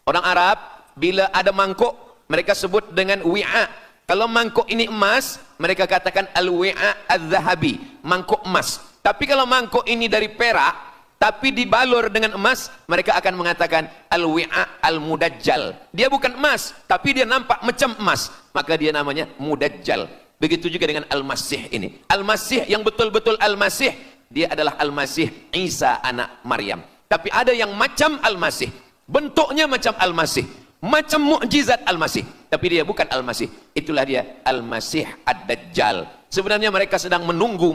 Speaker 1: Orang Arab bila ada mangkuk, mereka sebut dengan wi'a. Kalau mangkuk ini emas, mereka katakan al-wi'a az-zahabi, mangkuk emas. Tapi kalau mangkuk ini dari perak, tapi dibalur dengan emas, mereka akan mengatakan al-wi'a al-mudajjal. Dia bukan emas, tapi dia nampak macam emas, maka dia namanya mudajjal. Begitu juga dengan Al-Masih ini. Al-Masih yang betul-betul Al-Masih, dia adalah Al-Masih Isa anak Maryam. Tapi ada yang macam Al-Masih, bentuknya macam Al-Masih, macam mukjizat Al-Masih, tapi dia bukan Al-Masih. Itulah dia Al-Masih Ad-Dajjal. Sebenarnya mereka sedang menunggu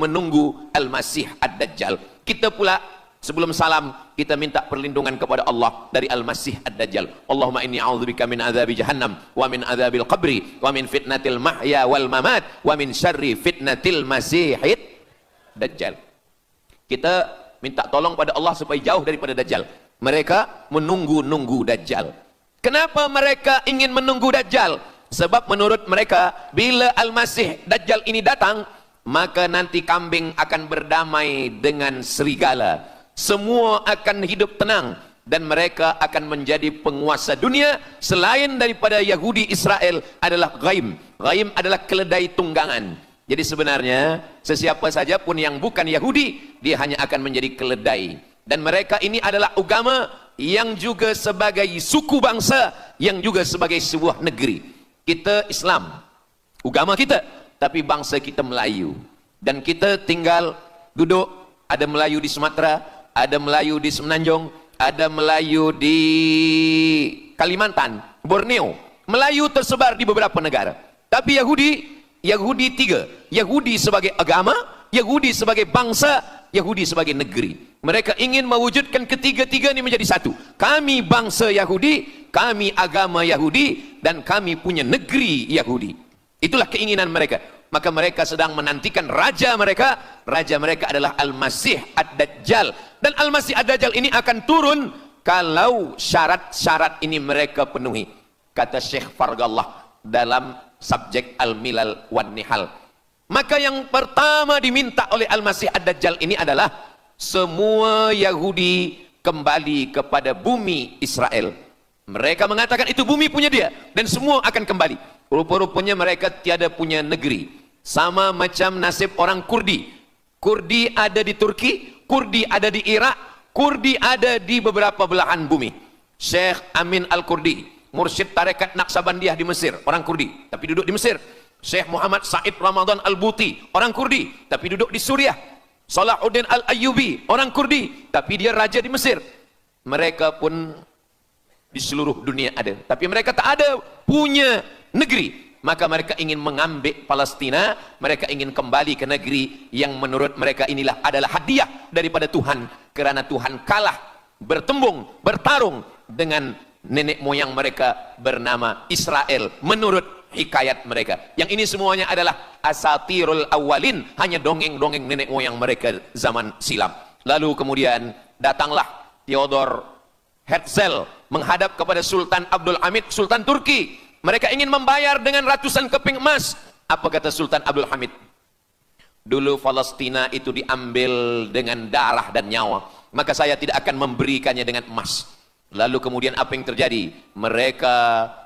Speaker 1: Al-Masih Ad-Dajjal. Kita pula sebelum salam, kita minta perlindungan kepada Allah dari Al-Masih Ad-Dajjal. Allahumma inni a'udzubika min adzabi jahannam wa min adzabil qabri wa min fitnatil mahya wal mamat wa min syarri fitnatil masihid Dajjal. Kita minta tolong pada Allah supaya jauh daripada Dajjal. Mereka menunggu-nunggu Dajjal. Kenapa mereka ingin menunggu Dajjal? Sebab menurut mereka, bila Al-Masih Dajjal ini datang, maka nanti kambing akan berdamai dengan serigala. Semua akan hidup tenang dan mereka akan menjadi penguasa dunia. Selain daripada Yahudi Israel adalah ghaim. Ghaim adalah keledai tunggangan. Jadi sebenarnya sesiapa saja pun yang bukan Yahudi, dia hanya akan menjadi keledai. Dan mereka ini adalah agama yang juga sebagai suku bangsa, yang juga sebagai sebuah negeri. Kita Islam, agama kita, tapi bangsa kita Melayu. Dan kita tinggal duduk, ada Melayu di Sumatera, ada Melayu di Semenanjung, ada Melayu di Kalimantan, Borneo. Melayu tersebar di beberapa negara. Tapi Yahudi tiga. Yahudi sebagai agama, Yahudi sebagai bangsa, Yahudi sebagai negeri. Mereka ingin mewujudkan ketiga-tiga ini menjadi satu. Kami bangsa Yahudi, kami agama Yahudi, dan kami punya negeri Yahudi. Itulah keinginan mereka. Maka mereka sedang menantikan raja mereka. Raja mereka adalah Al-Masih Ad-Dajjal. Dan Al-Masih Ad-Dajjal ini akan turun kalau syarat-syarat ini mereka penuhi. Kata Syekh Fargallah dalam subjek Al-Milal wan Nihal. Maka yang pertama diminta oleh Al-Masih Ad-Dajjal ini adalah semua Yahudi kembali kepada bumi Israel. Mereka mengatakan itu bumi punya dia dan semua akan kembali. Rupa-rupanya mereka tiada punya negeri. Sama macam nasib orang Kurdi. Kurdi ada di Turki, Kurdi ada di Irak, Kurdi ada di beberapa belahan bumi. Syekh Amin Al-Kurdi, mursyid tarekat Naqsabandiyah di Mesir, orang Kurdi, tapi duduk di Mesir. Syekh Muhammad Said Ramadan Al-Buti, orang Kurdi, tapi duduk di Suriah. Salahuddin Al-Ayyubi, orang Kurdi, tapi dia raja di Mesir. Mereka pun di seluruh dunia ada, tapi mereka tak ada punya negeri. Maka mereka ingin mengambil Palestina, mereka ingin kembali ke negeri yang menurut mereka inilah adalah hadiah daripada Tuhan, kerana Tuhan kalah bertembung, bertarung dengan nenek moyang mereka bernama Israel menurut hikayat mereka. Yang ini semuanya adalah asatirul awalin, hanya dongeng-dongeng nenek moyang mereka zaman silam. Lalu kemudian datanglah Theodor Herzl menghadap kepada Sultan Abdul Hamid, Sultan Turki. Mereka ingin membayar dengan ratusan keping emas. Apa kata Sultan Abdul Hamid? Dulu Palestina itu diambil dengan darah dan nyawa, maka saya tidak akan memberikannya dengan emas. Lalu kemudian apa yang terjadi? Mereka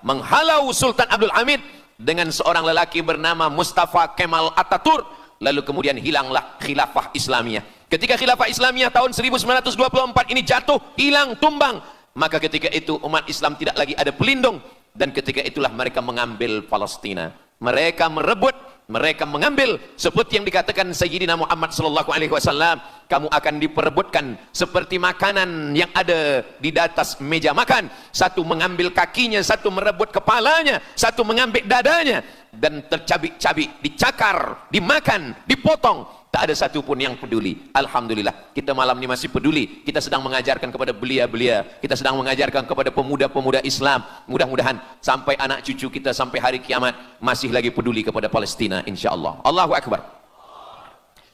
Speaker 1: menghalau Sultan Abdul Hamid dengan seorang lelaki bernama Mustafa Kemal Ataturk. Lalu kemudian hilanglah khilafah Islamiyah. Ketika khilafah Islamiyah tahun 1924 ini jatuh, hilang, tumbang, maka ketika itu umat Islam tidak lagi ada pelindung. Dan ketika itulah mereka mengambil Palestina. Mereka merebut, mereka mengambil, seperti yang dikatakan Sayyidina Muhammad sallallahu alaihi wasallam, kamu akan diperebutkan seperti makanan yang ada di atas meja makan. Satu mengambil kakinya, satu merebut kepalanya, satu mengambil dadanya, dan tercabik-cabik, dicakar, dimakan, dipotong. Tak ada satu pun yang peduli. Alhamdulillah, kita malam ini masih peduli. Kita sedang mengajarkan kepada belia-belia, kita sedang mengajarkan kepada pemuda-pemuda Islam. Mudah-mudahan sampai anak cucu kita sampai hari kiamat masih lagi peduli kepada Palestina, insya-Allah. Allahu Akbar.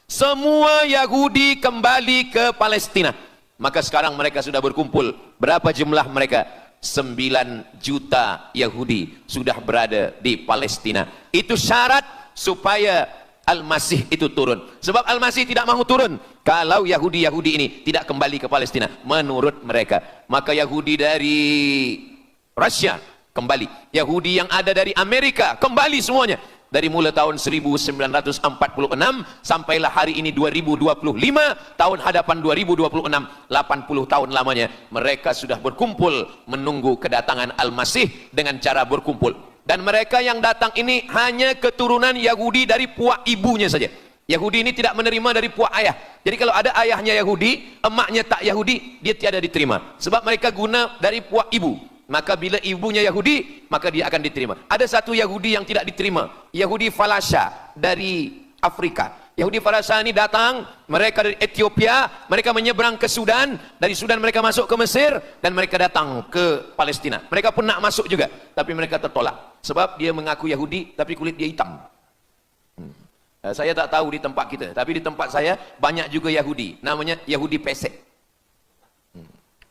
Speaker 1: Semua Yahudi kembali ke Palestina. Maka sekarang mereka sudah berkumpul. Berapa jumlah mereka? 9 juta Yahudi sudah berada di Palestina. Itu syarat supaya Al-Masih itu turun. Sebab Al-Masih tidak mahu turun kalau Yahudi-Yahudi ini tidak kembali ke Palestina menurut mereka. Maka Yahudi dari Rusia kembali, Yahudi yang ada dari Amerika kembali semuanya. Dari mulai tahun 1946 sampailah hari ini 2025, tahun hadapan 2026, 80 tahun lamanya mereka sudah berkumpul menunggu kedatangan Al-Masih dengan cara berkumpul. Dan mereka yang datang ini hanya keturunan Yahudi dari puak ibunya saja. Yahudi ini tidak menerima dari puak ayah. Jadi kalau ada ayahnya Yahudi, emaknya tak Yahudi, dia tiada diterima. Sebab mereka guna dari puak ibu. Maka bila ibunya Yahudi, maka dia akan diterima. Ada satu Yahudi yang tidak diterima, Yahudi Falasha dari Afrika. Yahudi Falasha ini datang, mereka dari Ethiopia, mereka menyeberang ke Sudan, dari Sudan mereka masuk ke Mesir, dan mereka datang ke Palestina. Mereka pun nak masuk juga, tapi mereka tertolak. Sebab dia mengaku Yahudi, tapi kulit dia hitam. Saya tak tahu di tempat kita, tapi di tempat saya banyak juga Yahudi, namanya Yahudi pesek.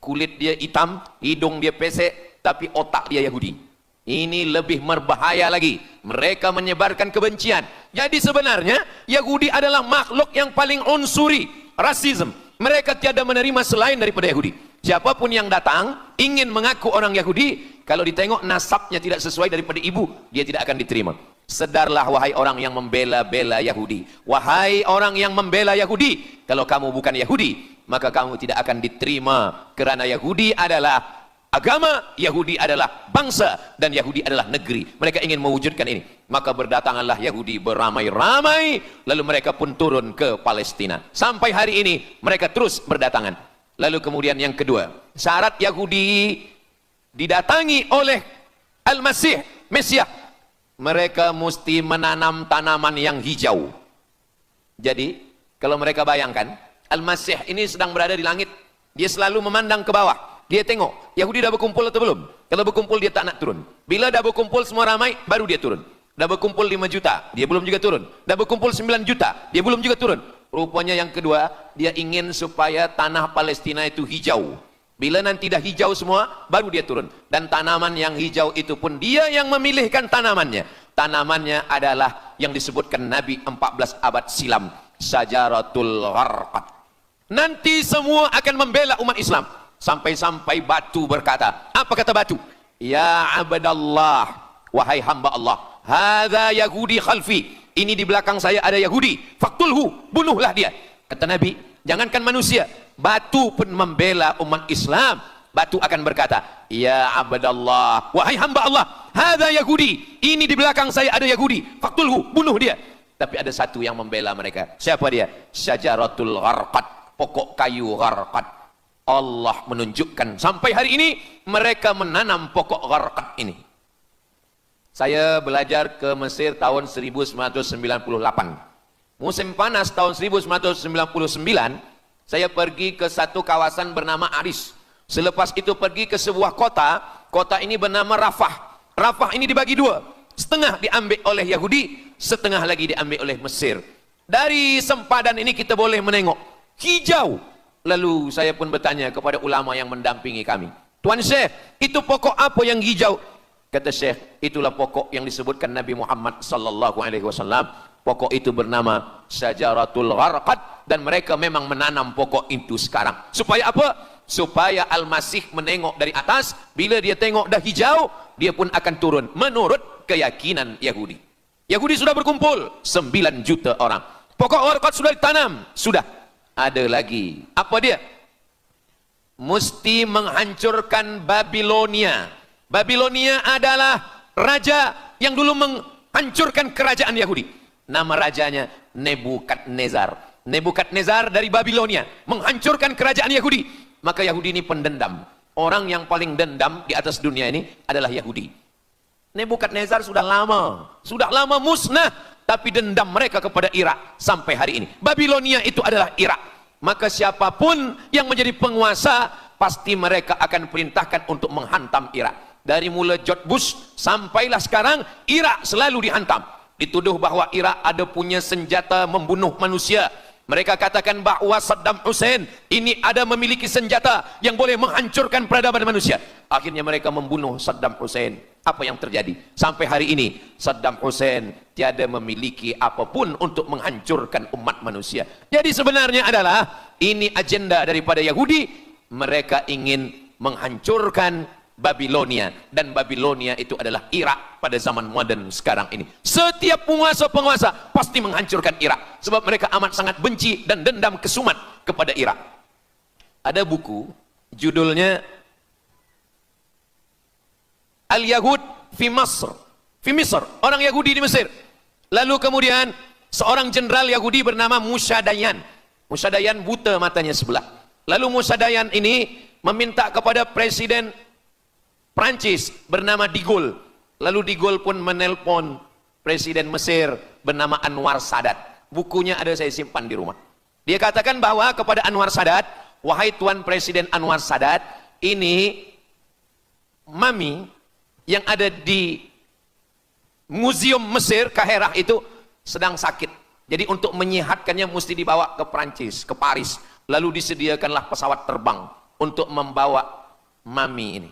Speaker 1: Kulit dia hitam, hidung dia pesek, tapi otak dia Yahudi. Ini lebih berbahaya lagi. Mereka menyebarkan kebencian. Jadi sebenarnya Yahudi adalah makhluk yang paling unsuri, rasisme. Mereka tiada menerima selain daripada Yahudi. Siapapun yang datang ingin mengaku orang Yahudi, kalau ditengok nasabnya tidak sesuai daripada ibu, dia tidak akan diterima. Sedarlah wahai orang yang membela-bela Yahudi. Wahai orang yang membela Yahudi, kalau kamu bukan Yahudi, maka kamu tidak akan diterima, kerana Yahudi adalah agama, Yahudi adalah bangsa, dan Yahudi adalah negeri. Mereka ingin mewujudkan ini. Maka berdatanganlah Yahudi beramai-ramai, lalu mereka pun turun ke Palestina. Sampai hari ini mereka terus berdatangan. Lalu kemudian yang kedua, syarat Yahudi didatangi oleh Al-Masih, Mesias, mereka mesti menanam tanaman yang hijau. Jadi kalau mereka bayangkan, Al-Masih ini sedang berada di langit, dia selalu memandang ke bawah. Dia tengok, Yahudi dah berkumpul atau belum? Kalau berkumpul dia tak nak turun. Bila dah berkumpul semua ramai, baru dia turun. Dah berkumpul 5 juta, dia belum juga turun. Dah berkumpul 9 juta, dia belum juga turun. Rupanya yang kedua, dia ingin supaya tanah Palestina itu hijau. Bila nanti dah hijau semua, baru dia turun. Dan tanaman yang hijau itu pun dia yang memilihkan tanamannya. Tanamannya adalah yang disebutkan Nabi 14 abad silam, Syajaratul Gharqad. Nanti semua akan membela umat Islam. Sampai-sampai batu berkata, apa kata batu? Ya abdallah, wahai hamba Allah, hadza Yahudi khalfi, ini di belakang saya ada Yahudi, faktulhu, bunuhlah dia. Kata Nabi, jangankan manusia, batu pun membela umat Islam. Batu akan berkata, ya abdallah, wahai hamba Allah, hadza Yahudi, ini di belakang saya ada Yahudi, faktulhu, bunuh dia. Tapi ada satu yang membela mereka. Siapa dia? Syajaratul Gharqad, pokok kayu Gharqad. Allah menunjukkan sampai hari ini mereka menanam pokok Gharqad ini. Saya belajar ke Mesir tahun 1998. Musim panas tahun 1999, saya pergi ke satu kawasan bernama Aris. Selepas itu pergi ke sebuah kota, kota ini bernama Rafah. Rafah ini dibagi dua, setengah diambil oleh Yahudi, setengah lagi diambil oleh Mesir. Dari sempadan ini kita boleh menengok hijau. Lalu saya pun bertanya kepada ulama yang mendampingi kami, Tuan Syekh, itu pokok apa yang hijau? Kata Syekh, itulah pokok yang disebutkan Nabi Muhammad sallallahu alaihi wasallam. Pokok itu bernama Syajaratul Gharqad, dan mereka memang menanam pokok itu sekarang. Supaya apa? Supaya Al-Masih menengok dari atas, bila dia tengok dah hijau, dia pun akan turun menurut keyakinan Yahudi. Yahudi sudah berkumpul 9 juta orang. Pokok Gharqad sudah ditanam, sudah. Ada lagi. Apa dia? Mesti menghancurkan Babilonia. Babilonia adalah raja yang dulu menghancurkan kerajaan Yahudi. Nama rajanya Nebukadnezar. Nebukadnezar dari Babilonia menghancurkan kerajaan Yahudi. Maka Yahudi ini pendendam. Orang yang paling dendam di atas dunia ini adalah Yahudi. Nebukadnezar sudah lama musnah, tapi dendam mereka kepada Irak sampai hari ini. Babilonia itu adalah Irak. Maka siapapun yang menjadi penguasa, pasti mereka akan perintahkan untuk menghantam Irak. Dari mula George Bush sampailah sekarang, Irak selalu dihantam. Dituduh bahwa Irak ada punya senjata membunuh manusia. Mereka katakan bahwa Saddam Hussein ini ada memiliki senjata yang boleh menghancurkan peradaban manusia. Akhirnya mereka membunuh Saddam Hussein. Apa yang terjadi? Sampai hari ini Saddam Hussein tiada memiliki apapun untuk menghancurkan umat manusia. Jadi sebenarnya adalah ini agenda daripada Yahudi. Mereka ingin menghancurkan Babilonia, dan Babilonia itu adalah Irak pada zaman modern sekarang ini. Setiap penguasa-penguasa pasti menghancurkan Irak, sebab mereka amat sangat benci dan dendam kesumat kepada Irak. Ada buku judulnya Al-Yahud fi Masr, fi Misr, orang Yahudi di Mesir. Lalu kemudian seorang jenderal Yahudi bernama Musa Dayan. Musa Dayan buta matanya sebelah. Lalu Musa Dayan ini meminta kepada Presiden Prancis bernama De Gaulle. Lalu De Gaulle pun menelpon Presiden Mesir bernama Anwar Sadat. Bukunya ada, saya simpan di rumah. Dia katakan bahwa kepada Anwar Sadat, wahai Tuan Presiden Anwar Sadat, ini mami yang ada di Museum Mesir Kaherah itu sedang sakit. Jadi untuk menyehatkannya mesti dibawa ke Prancis, ke Paris. Lalu disediakanlah pesawat terbang untuk membawa mami ini.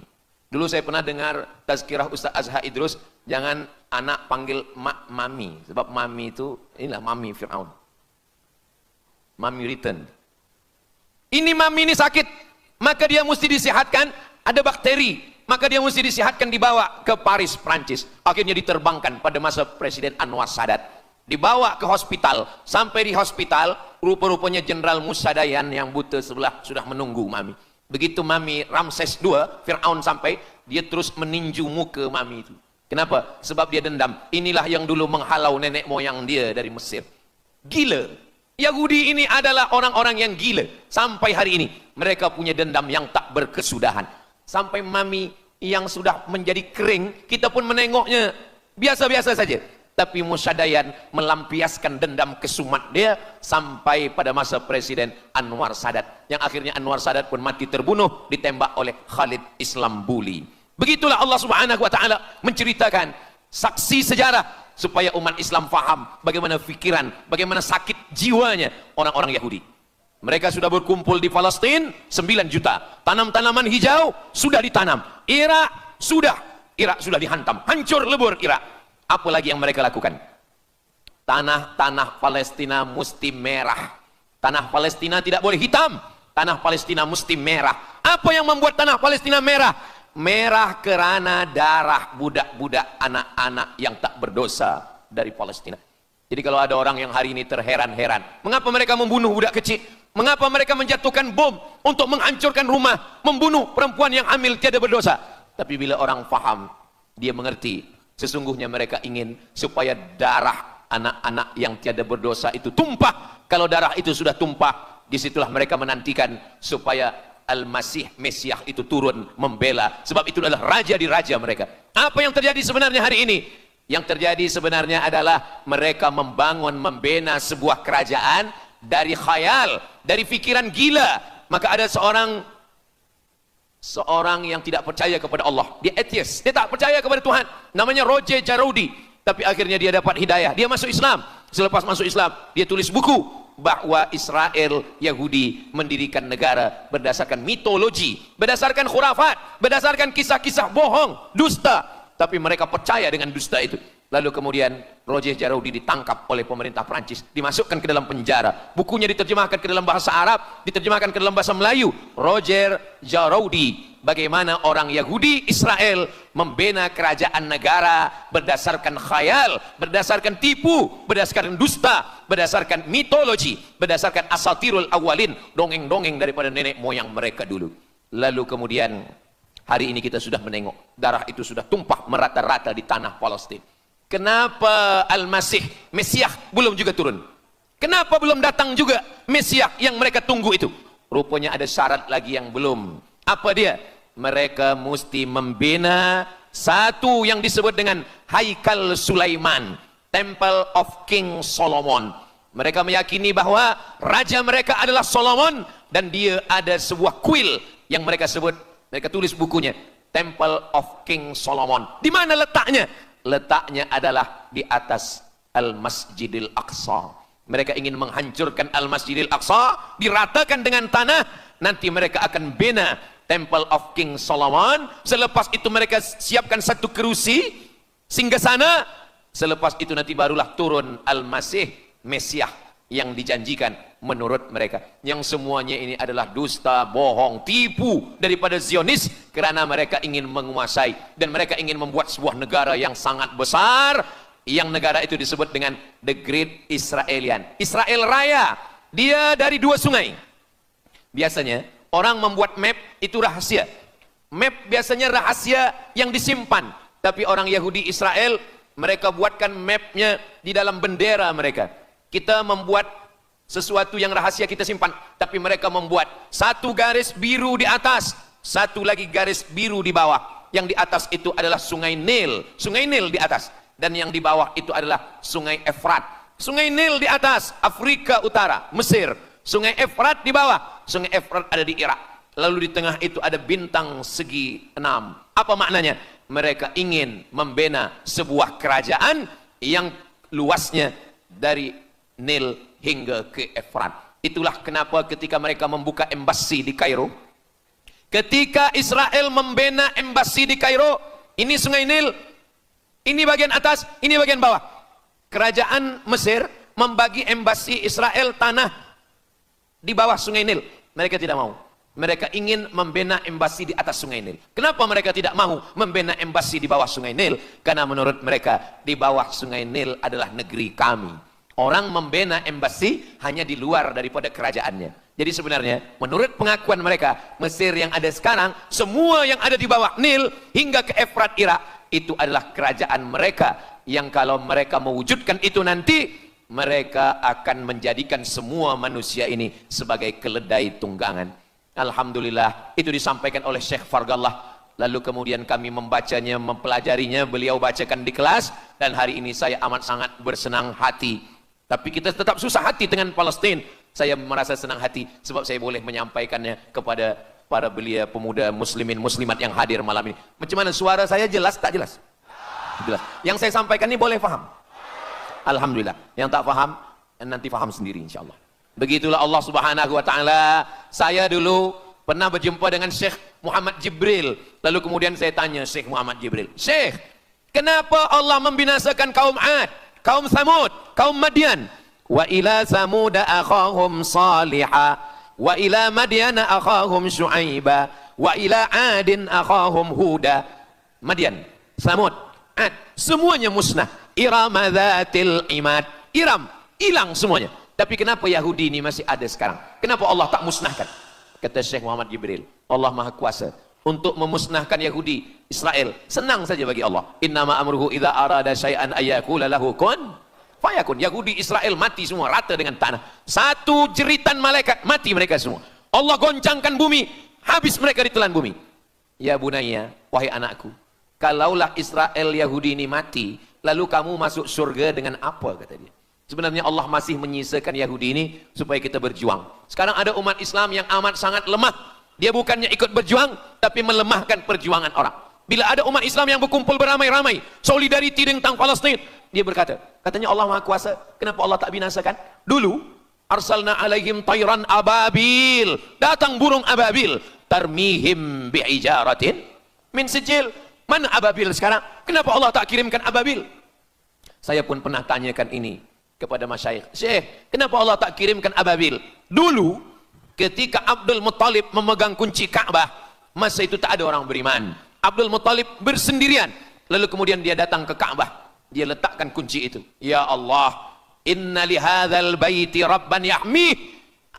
Speaker 1: Dulu saya pernah dengar tazkirah Ustaz Azhar Idrus, jangan anak panggil mak mami, sebab mami itu, inilah mami Fir'aun. Mami return. Ini mami ini sakit, maka dia mesti disihatkan, ada bakteri, maka dia mesti disihatkan, dibawa ke Paris, Prancis. Akhirnya diterbangkan pada masa Presiden Anwar Sadat. Dibawa ke hospital, sampai di hospital, rupa-rupanya Jenderal Musa Dayan yang buta sebelah sudah menunggu mami. Begitu mami Ramses II, Fir'aun sampai, dia terus meninju muka mami itu. Kenapa? Sebab dia dendam. Inilah yang dulu menghalau nenek moyang dia dari Mesir. Gila. Yahudi ini adalah orang-orang yang gila. Sampai hari ini, mereka punya dendam yang tak berkesudahan. Sampai mami yang sudah menjadi kering, kita pun menengoknya biasa-biasa saja. Tapi Musa Dayan melampiaskan dendam kesumat dia sampai pada masa Presiden Anwar Sadat, yang akhirnya Anwar Sadat pun mati terbunuh ditembak oleh Khalid Islambuli. Begitulah Allah Subhanahu wa taala menceritakan saksi sejarah supaya umat Islam faham bagaimana pikiran, bagaimana sakit jiwanya orang-orang Yahudi. Mereka sudah berkumpul di Palestina 9 juta. Tanam-tanaman hijau sudah ditanam. Irak sudah dihantam, hancur lebur Irak. Apa lagi yang mereka lakukan? Tanah Palestina mesti merah. Tanah Palestina tidak boleh hitam. Tanah Palestina mesti merah. Apa yang membuat tanah Palestina merah? Merah karena darah budak-budak anak-anak yang tak berdosa dari Palestina. Jadi kalau ada orang yang hari ini terheran-heran, mengapa mereka membunuh budak kecil? Mengapa mereka menjatuhkan bom untuk menghancurkan rumah, membunuh perempuan yang hamil tiada berdosa? Tapi bila orang faham, dia mengerti, sesungguhnya mereka ingin supaya darah anak-anak yang tiada berdosa itu tumpah. Kalau darah itu sudah tumpah, disitulah mereka menantikan supaya Al-Masih, Mesiah itu turun membela. Sebab itu adalah raja di raja mereka. Apa yang terjadi sebenarnya hari ini? Yang terjadi sebenarnya adalah mereka membangun, membina sebuah kerajaan dari khayal, dari fikiran gila. Maka ada seorang yang tidak percaya kepada Allah. Dia atheist, dia tak percaya kepada Tuhan. Namanya Roger Jaroudi. Tapi akhirnya dia dapat hidayah. Dia masuk Islam. Selepas masuk Islam, dia tulis buku bahwa Israel, Yahudi mendirikan negara berdasarkan mitologi, berdasarkan khurafat, berdasarkan kisah-kisah bohong, dusta. Tapi mereka percaya dengan dusta itu. Lalu kemudian Roger Jaroudi ditangkap oleh pemerintah Prancis, dimasukkan ke dalam penjara. Bukunya diterjemahkan ke dalam bahasa Arab, diterjemahkan ke dalam bahasa Melayu. Roger Jaroudi, bagaimana orang Yahudi Israel membina kerajaan negara berdasarkan khayal, berdasarkan tipu, berdasarkan dusta, berdasarkan mitologi, berdasarkan asatirul awalin, dongeng-dongeng daripada nenek moyang mereka dulu. Lalu kemudian hari ini kita sudah menengok darah itu sudah tumpah merata-rata di tanah Palestina. Kenapa Al-Masih, Mesiah belum juga turun? Kenapa belum datang juga Mesiah yang mereka tunggu itu? Rupanya ada syarat lagi yang belum. Apa dia? Mereka mesti membina satu yang disebut dengan Haikal Sulaiman, Temple of King Solomon. Mereka meyakini bahwa raja mereka adalah Solomon, dan dia ada sebuah kuil yang mereka sebut, mereka tulis bukunya, Temple of King Solomon. Di mana letaknya? Letaknya adalah di atas Al-Masjidil Aqsa. Mereka ingin menghancurkan Al-Masjidil Aqsa, diratakan dengan tanah. Nanti mereka akan bina Temple of King Solomon. Selepas itu mereka siapkan satu kerusi singgasana. Selepas itu nanti barulah turun Al-Masih, Mesiah yang dijanjikan menurut mereka. Yang semuanya ini adalah dusta, bohong, tipu daripada Zionis, kerana mereka ingin menguasai dan mereka ingin membuat sebuah negara yang sangat besar, yang negara itu disebut dengan The Great Israelian, Israel Raya. Dia dari dua sungai. Biasanya orang membuat map itu rahasia. Map biasanya rahasia yang disimpan, tapi orang Yahudi Israel mereka buatkan mapnya di dalam bendera mereka. Kita membuat sesuatu yang rahasia kita simpan, tapi mereka membuat satu garis biru di atas, satu lagi garis biru di bawah. Yang di atas itu adalah Sungai Nil di atas, dan yang di bawah itu adalah Sungai Efrat. Sungai Nil di atas, Afrika Utara, Mesir. Sungai Efrat di bawah, Sungai Efrat ada di Irak. Lalu di tengah itu ada bintang segi 6. Apa maknanya? Mereka ingin membina sebuah kerajaan yang luasnya dari Nil hingga ke Efrat. Itulah kenapa ketika mereka membuka embasi di Kairo, ketika Israel membina embasi di Kairo, ini Sungai Nil, ini bagian atas, ini bagian bawah. Kerajaan Mesir membagi embasi Israel tanah di bawah Sungai Nil. Mereka tidak mau. Mereka ingin membina embasi di atas Sungai Nil. Kenapa mereka tidak mau membina embasi di bawah Sungai Nil? Karena menurut mereka di bawah Sungai Nil adalah negeri kami. Orang membina embasi hanya di luar daripada kerajaannya. Jadi sebenarnya menurut pengakuan mereka, Mesir yang ada sekarang, semua yang ada di bawah Nil hingga ke Efrat Irak, itu adalah kerajaan mereka. Yang kalau mereka mewujudkan itu nanti, mereka akan menjadikan semua manusia ini sebagai keledai tunggangan. Alhamdulillah, itu disampaikan oleh Syekh Fargallah. Lalu kemudian kami membacanya, mempelajarinya, beliau bacakan di kelas, dan hari ini saya amat sangat bersenang hati. Tapi kita tetap susah hati dengan Palestina. Saya merasa senang hati sebab saya boleh menyampaikannya kepada para belia pemuda muslimin muslimat yang hadir malam ini. Macam mana suara saya, jelas tak jelas? Jelas. Yang saya sampaikan ini boleh faham? Alhamdulillah. Yang tak faham, nanti faham sendiri insyaAllah. Begitulah Allah Subhanahu wa ta'ala. Saya dulu pernah berjumpa dengan Syekh Muhammad Jibril. Lalu kemudian saya tanya Syekh Muhammad Jibril, Syekh, Kenapa Allah membinasakan kaum Ad, kaum Samud, kaum Madian? Wa ila Samud akhahum Salihah, wa ila Madian akhahum Syuaiba, wa ila Adin akhahum Huda. Madian, Samud, Ad, semuanya musnah. Iram dzatil imad. Iram, hilang semuanya. Tapi kenapa Yahudi ini masih ada sekarang? Kenapa Allah tak musnahkan? Kata Syekh Muhammad Jibril, Allah Maha Kuasa untuk memusnahkan Yahudi, Israel. Senang saja bagi Allah. Innama amruhu idza arada syai'an ayyakula lahu kun fayakun. Yahudi Israel mati semua rata dengan tanah. Satu jeritan malaikat mati mereka semua. Allah goncangkan bumi, habis mereka ditelan bumi. Ya bunayya, wahai anakku, kalaulah Israel Yahudi ini mati, lalu kamu masuk surga dengan apa, kata dia. Sebenarnya Allah masih menyisakan Yahudi ini supaya kita berjuang. Sekarang ada umat Islam yang amat sangat lemah. Dia bukannya ikut berjuang, tapi melemahkan perjuangan orang. Bila ada umat Islam yang berkumpul beramai-ramai, solidariti tentang Palestin, dia berkata, katanya Allah Maha Kuasa, kenapa Allah tak binasakan? Dulu, arsalna alaihim tayran ababil, datang burung ababil, tarmihim bi'ijaratin min sijil. Mana ababil sekarang? Kenapa Allah tak kirimkan ababil? Saya pun pernah tanyakan ini kepada masyayikh. Syekh, kenapa Allah tak kirimkan ababil? Dulu, ketika Abdul Muttalib memegang kunci Ka'bah, masa itu tak ada orang beriman. Abdul Muttalib bersendirian. Lalu kemudian dia datang ke Ka'bah. Dia letakkan kunci itu. Ya Allah, inna li hadzal baiti rabban yahmih.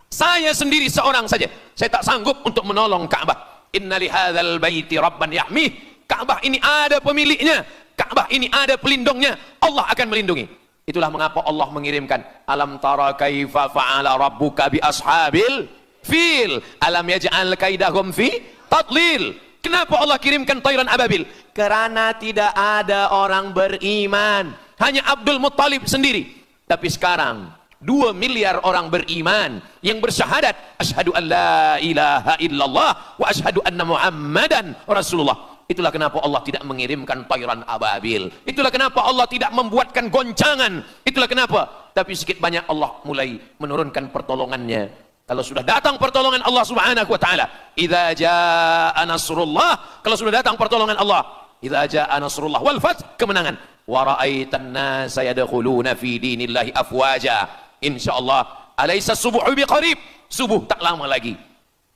Speaker 1: Saya sendiri seorang saja. Saya tak sanggup untuk menolong Ka'bah. Inna li hadzal baiti rabban yahmih. Ka'bah ini ada pemiliknya. Ka'bah ini ada pelindungnya. Allah akan melindungi. Itulah mengapa Allah mengirimkan alam tara kaifa fa'ala rabbuka bi ashabil fil alam yaj'al kaidahum fi tadlil. Kenapa Allah kirimkan tayran ababil? Karena tidak ada orang beriman, hanya Abdul Muttalib sendiri. Tapi sekarang 2 miliar orang beriman yang bersyahadat asyhadu an la ilaha illallah wa asyhadu anna muhammadan rasulullah. Itulah kenapa Allah tidak mengirimkan tayran ababil. Itulah kenapa Allah tidak membuatkan goncangan. Itulah kenapa. Tapi sedikit banyak Allah mulai menurunkan pertolongannya. Kalau sudah datang pertolongan Allah subhanahu wa ta'ala, idza jaa nasrullah, kalau sudah datang pertolongan Allah, idza jaa nasrullah wal fath, kemenangan, wa ra'aitan nasa yadkhuluna fi dinillahi afwaja, insyaallah alaysa subuhu biqarib, subuh tak lama lagi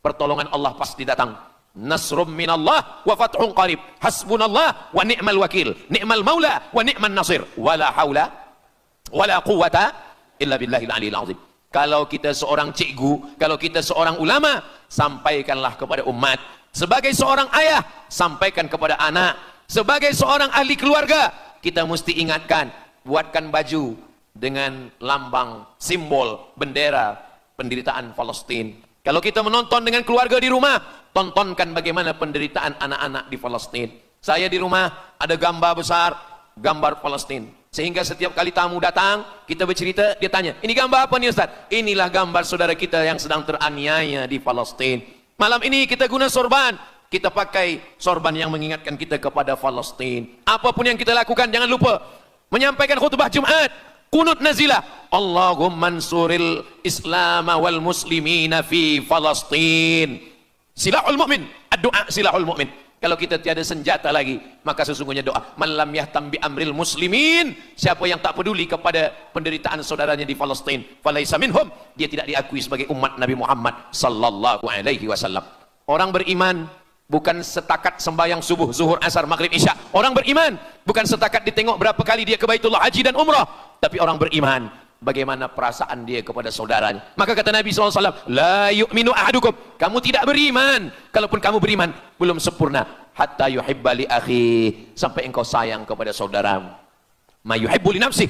Speaker 1: pertolongan Allah pasti datang. Nasrum minallah wa fathun qarib, hasbunallah wa ni'mal wakil, ni'mal maula wa ni'man nasir, wala haula wala quwata illa billahil aliyil azim. Kalau kita seorang cikgu, kalau kita seorang ulama, sampaikanlah kepada umat. Sebagai seorang ayah, sampaikan kepada anak. Sebagai seorang ahli keluarga, kita mesti ingatkan, buatkan baju dengan lambang, simbol, bendera penderitaan Palestin. Kalau kita menonton dengan keluarga di rumah, tontonkan bagaimana penderitaan anak-anak di Palestin. Saya di rumah ada gambar besar, gambar Palestin. Sehingga setiap kali tamu datang, kita bercerita, dia tanya, ini gambar apa nih Ustaz? Inilah gambar saudara kita yang sedang teraniaya di Palestin. Malam ini kita guna sorban, kita pakai sorban yang mengingatkan kita kepada Palestin. Apapun yang kita lakukan, jangan lupa menyampaikan khutbah Jumat, kunut nazilah, Allahumma ansuril Islam wal muslimina fi Palestin. Silahul mu'min, ad-du'a silahul mu'min. Kalau kita tiada senjata lagi, maka sesungguhnya doa. Man lam yahtam bi amril muslimin, siapa yang tak peduli kepada penderitaan saudaranya di Palestin, falaisa minhum, dia tidak diakui sebagai umat Nabi Muhammad sallallahu alaihi wasallam. Orang beriman bukan setakat sembahyang subuh, zuhur, asar, maghrib, isya. Orang beriman bukan setakat ditengok berapa kali dia ke Baitullah haji dan umrah, tapi orang beriman bagaimana perasaan dia kepada saudaranya. Maka kata Nabi SAW, la yu'minu ahadukum, kamu tidak beriman, kalaupun kamu beriman, belum sempurna, hatta yuhibba li akhi, sampai engkau sayang kepada saudaramu. Ma yuhibbu li nafsih,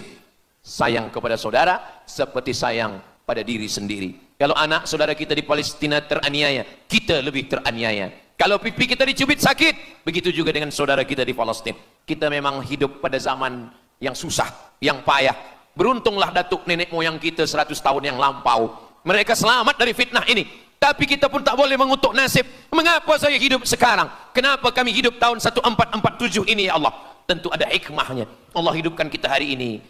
Speaker 1: sayang kepada saudara seperti sayang pada diri sendiri. Kalau anak saudara kita di Palestina teraniaya, kita lebih teraniaya. Kalau pipi kita dicubit sakit, begitu juga dengan saudara kita di Palestina. Kita memang hidup pada zaman yang susah, yang payah. Beruntunglah datuk nenek moyang kita 100 tahun yang lampau. Mereka selamat dari fitnah ini. Tapi kita pun tak boleh mengutuk nasib. Mengapa saya hidup sekarang? Kenapa kami hidup tahun 1447 ini ya Allah? Tentu ada hikmahnya. Allah hidupkan kita hari ini.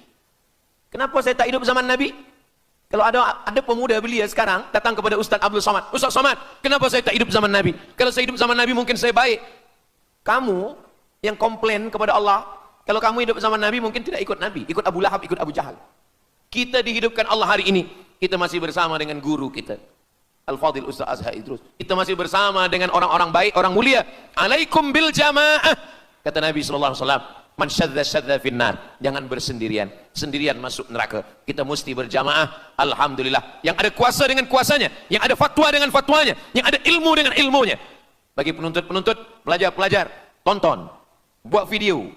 Speaker 1: Kenapa saya tak hidup zaman Nabi? Kalau ada pemuda belia sekarang datang kepada Ustaz Abdul Somad. Ustaz Somad, kenapa saya tak hidup zaman Nabi? Kalau saya hidup zaman Nabi mungkin saya baik. Kamu yang komplain kepada Allah, Kalau kamu hidup bersama Nabi mungkin tidak ikut Nabi, ikut Abu Lahab, ikut Abu Jahal. Kita dihidupkan Allah hari ini, kita masih bersama dengan guru kita, Al-Fadhil Ustaz Azhar Idrus. Kita masih bersama dengan orang-orang baik, orang mulia. Alaikum bil jamaah. Kata Nabi SAW, man syadza finnar, jangan bersendirian, sendirian masuk neraka. Kita mesti berjamaah. Alhamdulillah, yang ada kuasa dengan kuasanya, yang ada fatwa dengan fatwanya, yang ada ilmu dengan ilmunya. Bagi penuntut-penuntut, pelajar-pelajar, tonton, buat video,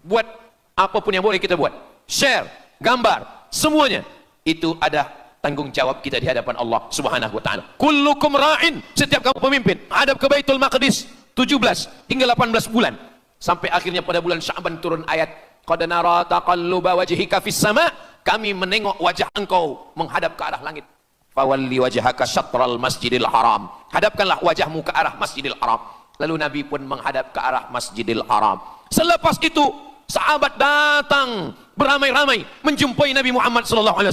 Speaker 1: buat apapun yang boleh kita buat, share, gambar, semuanya itu ada tanggung jawab kita di hadapan Allah Subhanahu wa taala. Kullukum ra'in, setiap kamu pemimpin, hadap ke Baitul Maqdis 17 hingga 18 bulan. Sampai akhirnya pada bulan Sya'ban turun ayat, qad nara taqalluba wajhika fis sama', kami menengok wajah engkau menghadap ke arah langit. Fawalli wajhaka syatral masjidil haram, hadapkanlah wajahmu ke arah Masjidil Haram. Lalu Nabi pun menghadap ke arah Masjidil Haram. Selepas itu sahabat datang beramai-ramai menjumpai Nabi Muhammad SAW.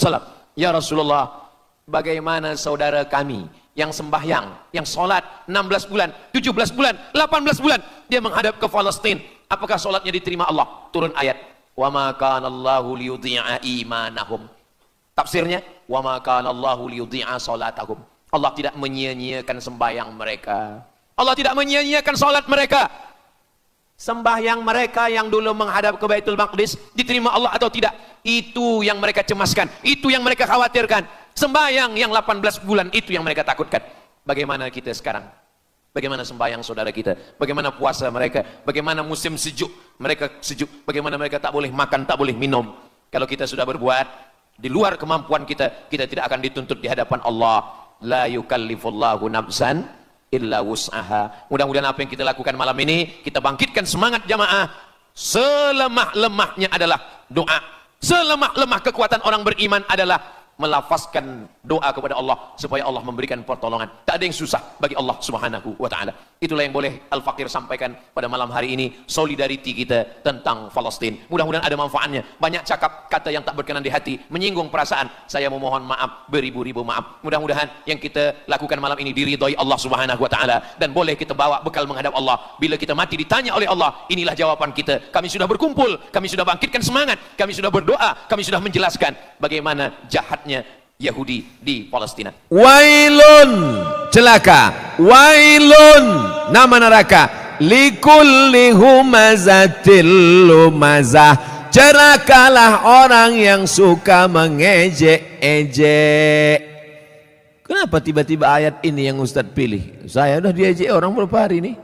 Speaker 1: Ya Rasulullah, bagaimana saudara kami yang sembahyang, yang sholat 16 bulan, 17 bulan, 18 bulan, dia menghadap ke Palestina, apakah sholatnya diterima Allah? Turun ayat, wa ma kana Allahu liyudhi'a imanahum. Tafsirnya, wa ma kana Allahu liyudhi'a sholatahum. Allah tidak menyia-nyiakan sembahyang mereka, Allah tidak menyia-nyiakan sholat mereka. Sembahyang mereka yang dulu menghadap ke Baitul Maqdis diterima Allah atau tidak, itu yang mereka cemaskan, itu yang mereka khawatirkan. Sembahyang yang 18 bulan itu yang mereka takutkan. Bagaimana kita sekarang? Bagaimana sembahyang saudara kita? Bagaimana puasa mereka? Bagaimana musim sejuk? Mereka sejuk. Bagaimana mereka tak boleh makan, tak boleh minum? Kalau kita sudah berbuat di luar kemampuan kita, kita tidak akan dituntut di hadapan Allah. La yukallifullahu nafsan illa wus'aha. Mudah-mudahan apa yang kita lakukan malam ini, kita bangkitkan semangat jamaah. Selemah-lemahnya adalah doa. Selemah-lemah kekuatan orang beriman adalah melafazkan doa kepada Allah supaya Allah memberikan pertolongan. Tak ada yang susah bagi Allah Subhanahu wa taala. Itulah yang boleh Al-Faqir sampaikan pada malam hari ini, solidariti kita tentang Palestina. Mudah-mudahan ada manfaatnya. Banyak cakap kata yang tak berkenan di hati, menyinggung perasaan, saya memohon maaf beribu-ribu maaf. Mudah-mudahan yang kita lakukan malam ini diridhai Allah Subhanahu wa taala dan boleh kita bawa bekal menghadap Allah. Bila kita mati ditanya oleh Allah, inilah jawaban kita. Kami sudah berkumpul, kami sudah bangkitkan semangat, kami sudah berdoa, kami sudah menjelaskan bagaimana jahat Yahudi di Palestina.
Speaker 2: Wailun, celaka. Wailun, nama neraka. Likulli humazatil lumazah, celakalah orang yang suka mengejek-ejek. Kenapa tiba-tiba ayat ini yang Ustadz pilih? Saya udah diejek orang berapa hari ini.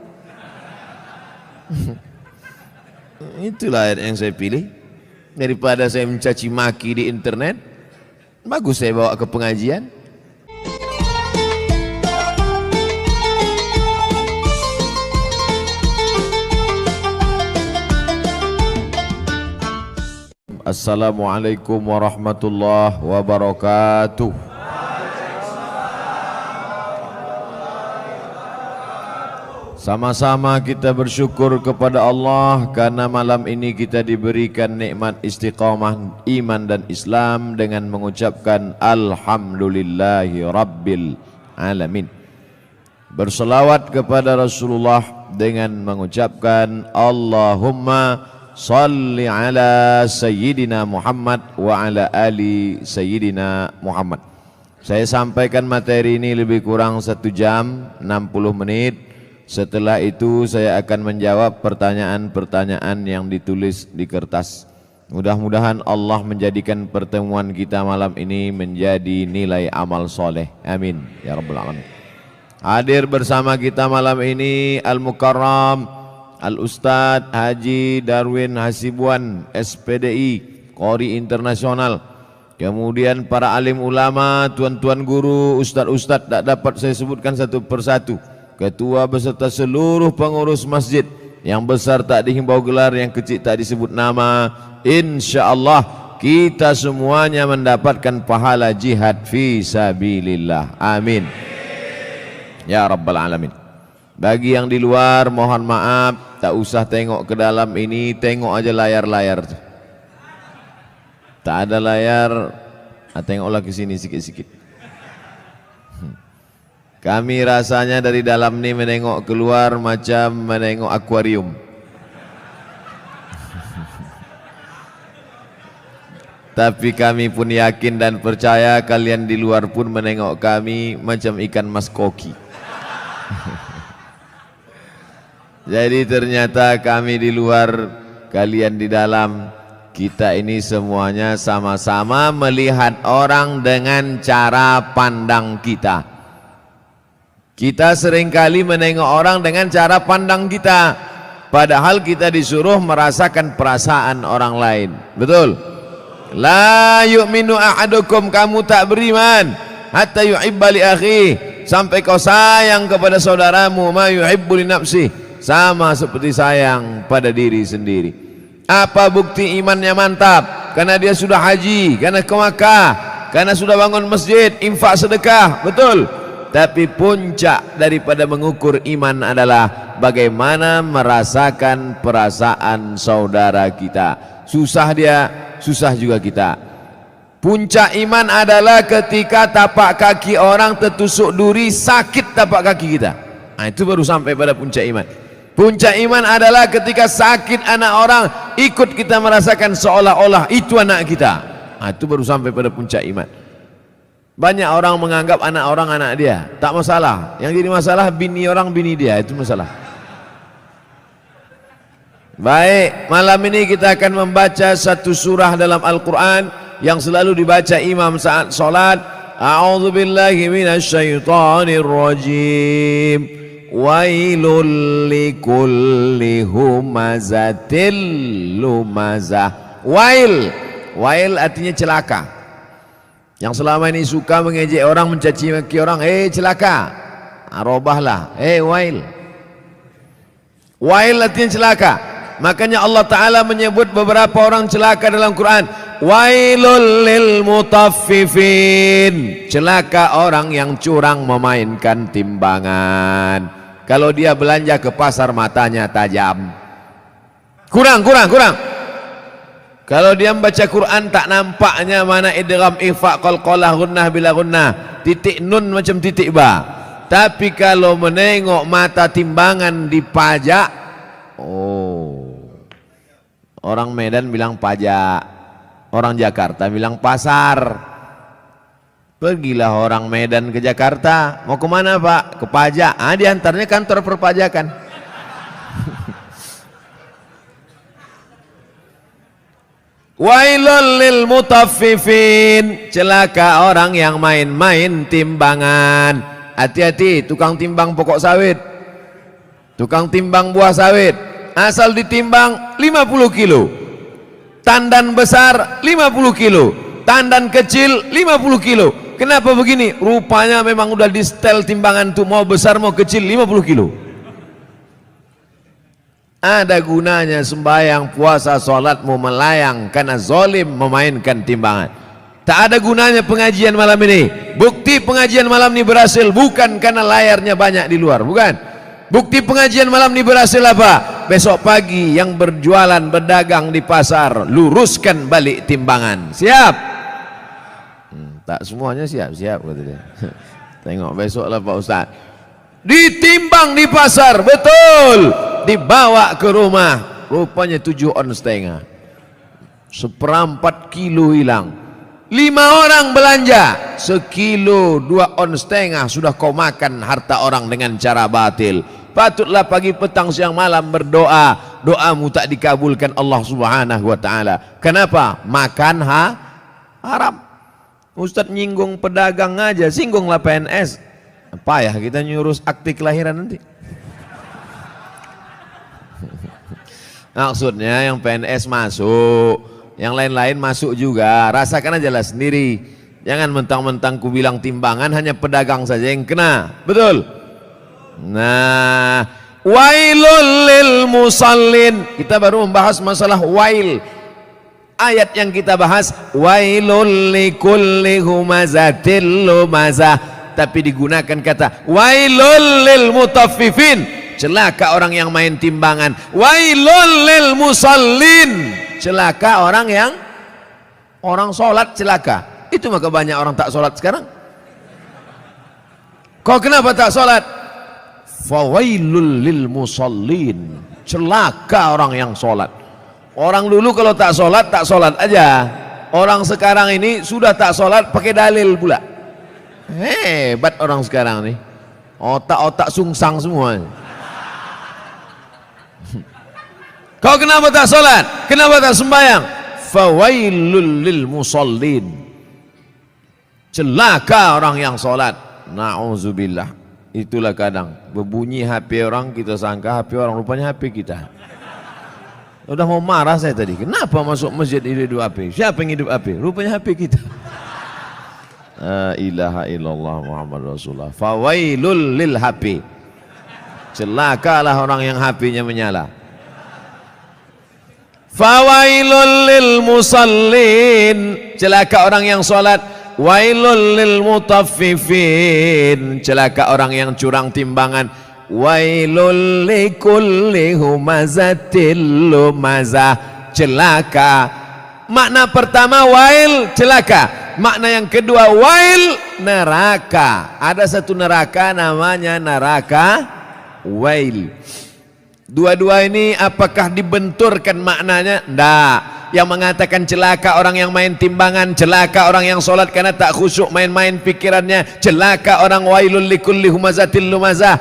Speaker 2: Itulah ayat yang saya pilih. Daripada saya mencaci maki di internet, bagus saya bawa ke pengajian. Assalamualaikum warahmatullahi wabarakatuh. Sama-sama kita bersyukur kepada Allah karena malam ini kita diberikan nikmat istiqamah iman dan Islam dengan mengucapkan Alhamdulillahi Rabbil Alamin. Berselawat kepada Rasulullah dengan mengucapkan Allahumma salli ala Sayyidina Muhammad wa ala ali Sayyidina Muhammad. Saya sampaikan materi ini lebih kurang 1 jam 60 menit. Setelah itu saya akan menjawab pertanyaan-pertanyaan yang ditulis di kertas. Mudah-mudahan Allah menjadikan pertemuan kita malam ini menjadi nilai amal soleh. Amin ya rabbal alamin. Hadir bersama kita malam ini Al-Mukarram Al-Ustadz Haji Darwin Hasibuan SPDI Qori Internasional. Kemudian para alim ulama, tuan-tuan guru, ustadz-ustadz tak dapat saya sebutkan satu persatu. Ketua beserta seluruh pengurus masjid, yang besar tak dihimbau gelar, yang kecil tak disebut nama. InsyaAllah kita semuanya mendapatkan pahala jihad fi sabilillah. Amin ya rabbal alamin. Bagi yang di luar mohon maaf, tak usah tengok ke dalam ini, tengok aja layar-layar. Tak ada layar, tengoklah ke sini sikit-sikit. Kami rasanya dari dalam ini menengok keluar macam menengok akuarium. Tapi kami pun yakin dan percaya kalian di luar pun menengok kami macam ikan mas koki. Jadi ternyata kami di luar, kalian di dalam. Kita ini semuanya sama-sama melihat orang dengan cara pandang kita. Kita seringkali menengok orang dengan cara pandang kita, padahal kita disuruh merasakan perasaan orang lain. Betul? La yu'minu ahadukum, kamu tak beriman hatta yuhibba li akhihi, sampai kau sayang kepada saudaramu ma yuhibbu li nafsihi, sama seperti sayang pada diri sendiri. Apa bukti imannya mantap? Karena dia sudah haji, karena ke Makkah, karena sudah bangun masjid, infak sedekah. Betul? Tapi puncak daripada mengukur iman adalah bagaimana merasakan perasaan saudara kita. Susah dia, susah juga kita. Puncak iman adalah ketika tapak kaki orang tertusuk duri, sakit tapak kaki kita. Nah, itu baru sampai pada puncak iman. Puncak iman adalah ketika sakit anak orang, ikut kita merasakan seolah-olah itu anak kita. Nah, itu baru sampai pada puncak iman. Banyak orang menganggap anak orang anak dia, tak masalah. Yang jadi masalah bini orang bini dia, itu masalah. Baik, malam ini kita akan membaca satu surah dalam Al-Quran yang selalu dibaca imam saat solat. A'udzubillahi minasyaitonir rajim. Wailul likulli humazatil lumazah. Wail artinya celaka. Yang selama ini suka mengejek orang, mencaci maki orang, celaka. Arobahlah, wail. Wail artinya celaka. Makanya Allah Ta'ala menyebut beberapa orang celaka dalam Quran. Wailul lil mutaffifin, celaka orang yang curang memainkan timbangan. Kalau dia belanja ke pasar matanya tajam. Kurang. Kalau dia membaca Quran tak nampaknya mana idgham, ikhfa, qalqalah, gunnah bila gunnah, titik nun macam titik ba. Tapi kalau menengok mata timbangan dipajak, orang Medan bilang pajak, orang Jakarta bilang pasar. Pergilah orang Medan ke Jakarta, mau kemana Pak? Ke pajak. Diantaranya kantor perpajakan. Wailul lil mutaffifin, celaka orang yang main-main timbangan. Hati-hati tukang timbang pokok sawit, tukang timbang buah sawit. Asal ditimbang 50 kilo, tandan besar 50 kilo, tandan kecil 50 kilo. Kenapa begini? Rupanya memang udah di setel timbangan tuh, mau besar mau kecil 50 kilo. Ada gunanya sembahyang, puasa, sholat mau melayang karena zalim memainkan timbangan. Tak ada gunanya pengajian malam ini. Bukti pengajian malam ini berhasil bukan karena layarnya banyak di luar, bukan. Bukti pengajian malam ini berhasil apa? Besok pagi yang berjualan berdagang di pasar, luruskan balik timbangan. Siap? Tak semuanya siap kata dia. Tengok besok lah Pak Ustaz. Ditimbang di pasar, betul. Dibawa ke rumah, rupanya 7 on setengah. 1/4 kilo hilang. 5 orang belanja, 1 kilo 2 on setengah sudah kau makan harta orang dengan cara batil. Patutlah pagi petang siang malam berdoa, doamu tak dikabulkan Allah Subhanahu wa taala. Kenapa? Makan haram. Ustaz nyinggung pedagang aja, singgunglah PNS. Payah kita nyurus akte kelahiran nanti. Maksudnya yang PNS masuk, yang lain-lain masuk juga. Rasakan aja lah sendiri. Jangan mentang-mentang ku bilang timbangan hanya pedagang saja yang kena. Betul? Nah, wailul lil musallin. Kita baru membahas masalah wail. Ayat yang kita bahas wailul likulli humazatil lumazah, tapi digunakan kata wailul lil mutaffifin, celaka orang yang main timbangan. Wailul lil musallin, celaka orang yang sholat celaka. Itu maka banyak orang tak sholat sekarang. Kau kenapa tak sholat? Fawailul lil musallin, celaka orang yang sholat. Orang dulu kalau tak sholat aja. Orang sekarang ini sudah tak sholat pakai dalil pula. Hebat orang sekarang nih. Otak-otak sungsang semua. Kau kenapa tak sholat? Kenapa tak sembahyang? Fawailul lil musallin. Celaka orang yang sholat. Na'udzubillah. Itulah kadang berbunyi HP orang, kita sangka HP orang, rupanya HP kita. Udah mau marah saya tadi. Kenapa masuk masjid hidup HP? Siapa yang hidup HP? Rupanya HP kita. La ilaha illallah Muhammad Rasulullah. Fawailul lil HP. Celakalah orang yang HP-nya menyala. Fawailul lil musallin. Celaka orang yang salat. Wailul lil mutaffifin. Celaka orang yang curang timbangan. Wailul likulli humazatil lumazah. Celaka. Makna pertama wail, celaka. Makna yang kedua wail, neraka. Ada satu neraka namanya neraka wail. Dua-dua ini apakah dibenturkan maknanya? Tidak. Yang mengatakan celaka orang yang main timbangan, celaka orang yang sholat karena tak khusyuk main-main pikirannya, celaka orang wailul likulli humazatil lumazah.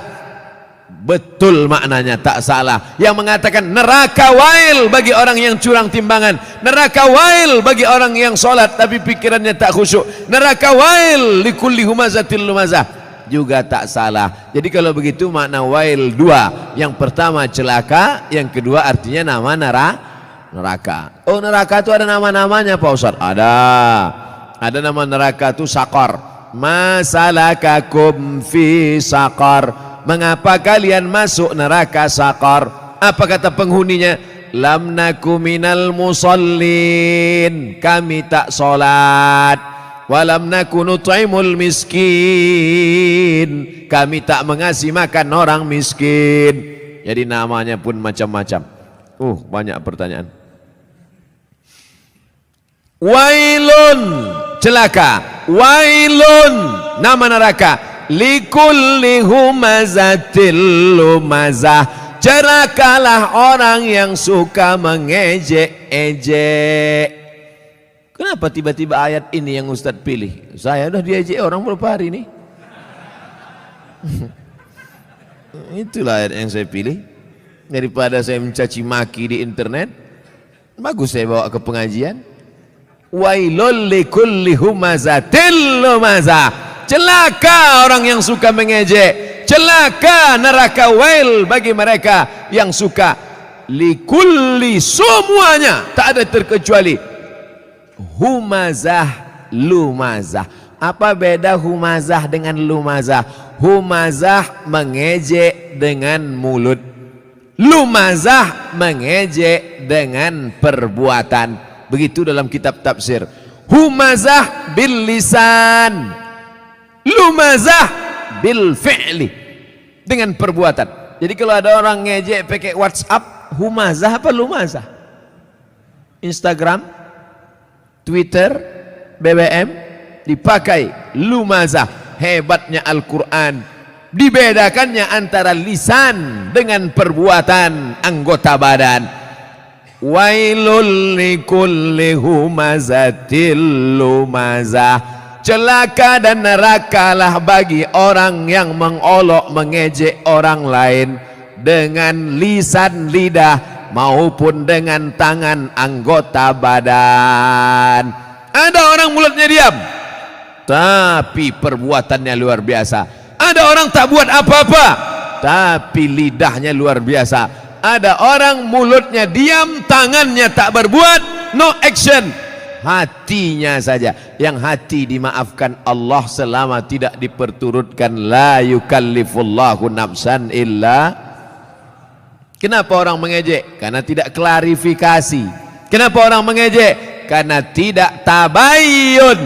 Speaker 2: Betul maknanya, tak salah. Yang mengatakan neraka wail bagi orang yang curang timbangan, neraka wail bagi orang yang sholat tapi pikirannya tak khusyuk, neraka wail likulli humazatil lumazah, juga tak salah. Jadi kalau begitu makna wail dua. Yang pertama celaka, yang kedua artinya nama neraka. Oh, neraka itu ada nama-namanya Pak Ustaz? Ada nama neraka itu sakor. Masalakakum fi sakor. Mengapa kalian masuk neraka sakor? Apa kata penghuninya? Lam naku minal musallin. Kami tak solat. Walam naku nut'imul miskin. Kami tak mengasih makan orang miskin. Jadi namanya pun macam-macam. Banyak pertanyaan. Wailun, celaka. Wailun, nama neraka. Likulli humazatil lumazah. Celakalah orang yang suka mengejek-ejek. Kenapa tiba-tiba ayat ini yang Ustaz pilih? Saya udah diejek orang berapa hari ini. Itulah ayat yang saya pilih. Daripada saya mencaci maki di internet, bagus saya bawa ke pengajian. Wailul likulli humazatil lumazah. Celaka orang yang suka mengejek. Celaka neraka wail bagi mereka yang suka. Likulli, semuanya, tak ada terkecuali. Humazah, lumazah. Apa beda humazah dengan lumazah? Humazah mengejek dengan mulut. Lumazah mengejek dengan perbuatan. Begitu dalam kitab tafsir. Humazah bil lisan, lumazah bil fi'li, dengan perbuatan. Jadi kalau ada orang ngejek pakai WhatsApp, humazah apa lumazah? Instagram, Twitter, BBM dipakai lumazah. Hebatnya Al-Quran, dibedakannya antara lisan dengan perbuatan anggota badan. Wailul likulli humazatil lumazah. Celaka dan nerakalah bagi orang yang mengolok mengejek orang lain dengan lisan lidah maupun dengan tangan anggota badan. Ada orang mulutnya diam tapi perbuatannya luar biasa. Ada orang tak buat apa-apa tapi lidahnya luar biasa. Ada orang mulutnya diam, tangannya tak berbuat, no action, hatinya saja. Yang hati dimaafkan Allah selama tidak diperturutkan. La yukallifullahu nafsan illa. Kenapa orang mengejek? Karena tidak klarifikasi. Kenapa orang mengejek? Karena tidak tabayyun.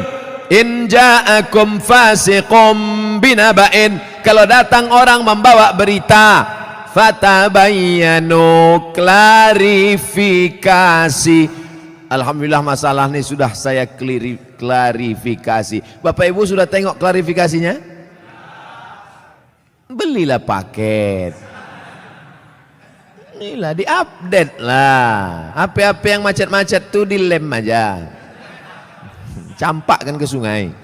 Speaker 2: In ja'akum fasiqum binaba'in. Kalau datang orang membawa berita, fatabayyanu, klarifikasi. Alhamdulillah masalah ini sudah saya klarifikasi. Bapak Ibu sudah tengok klarifikasinya? Belilah paket. Inilah diupdate lah. HP-HP yang macet-macet tuh dilem aja. campakkan ke sungai.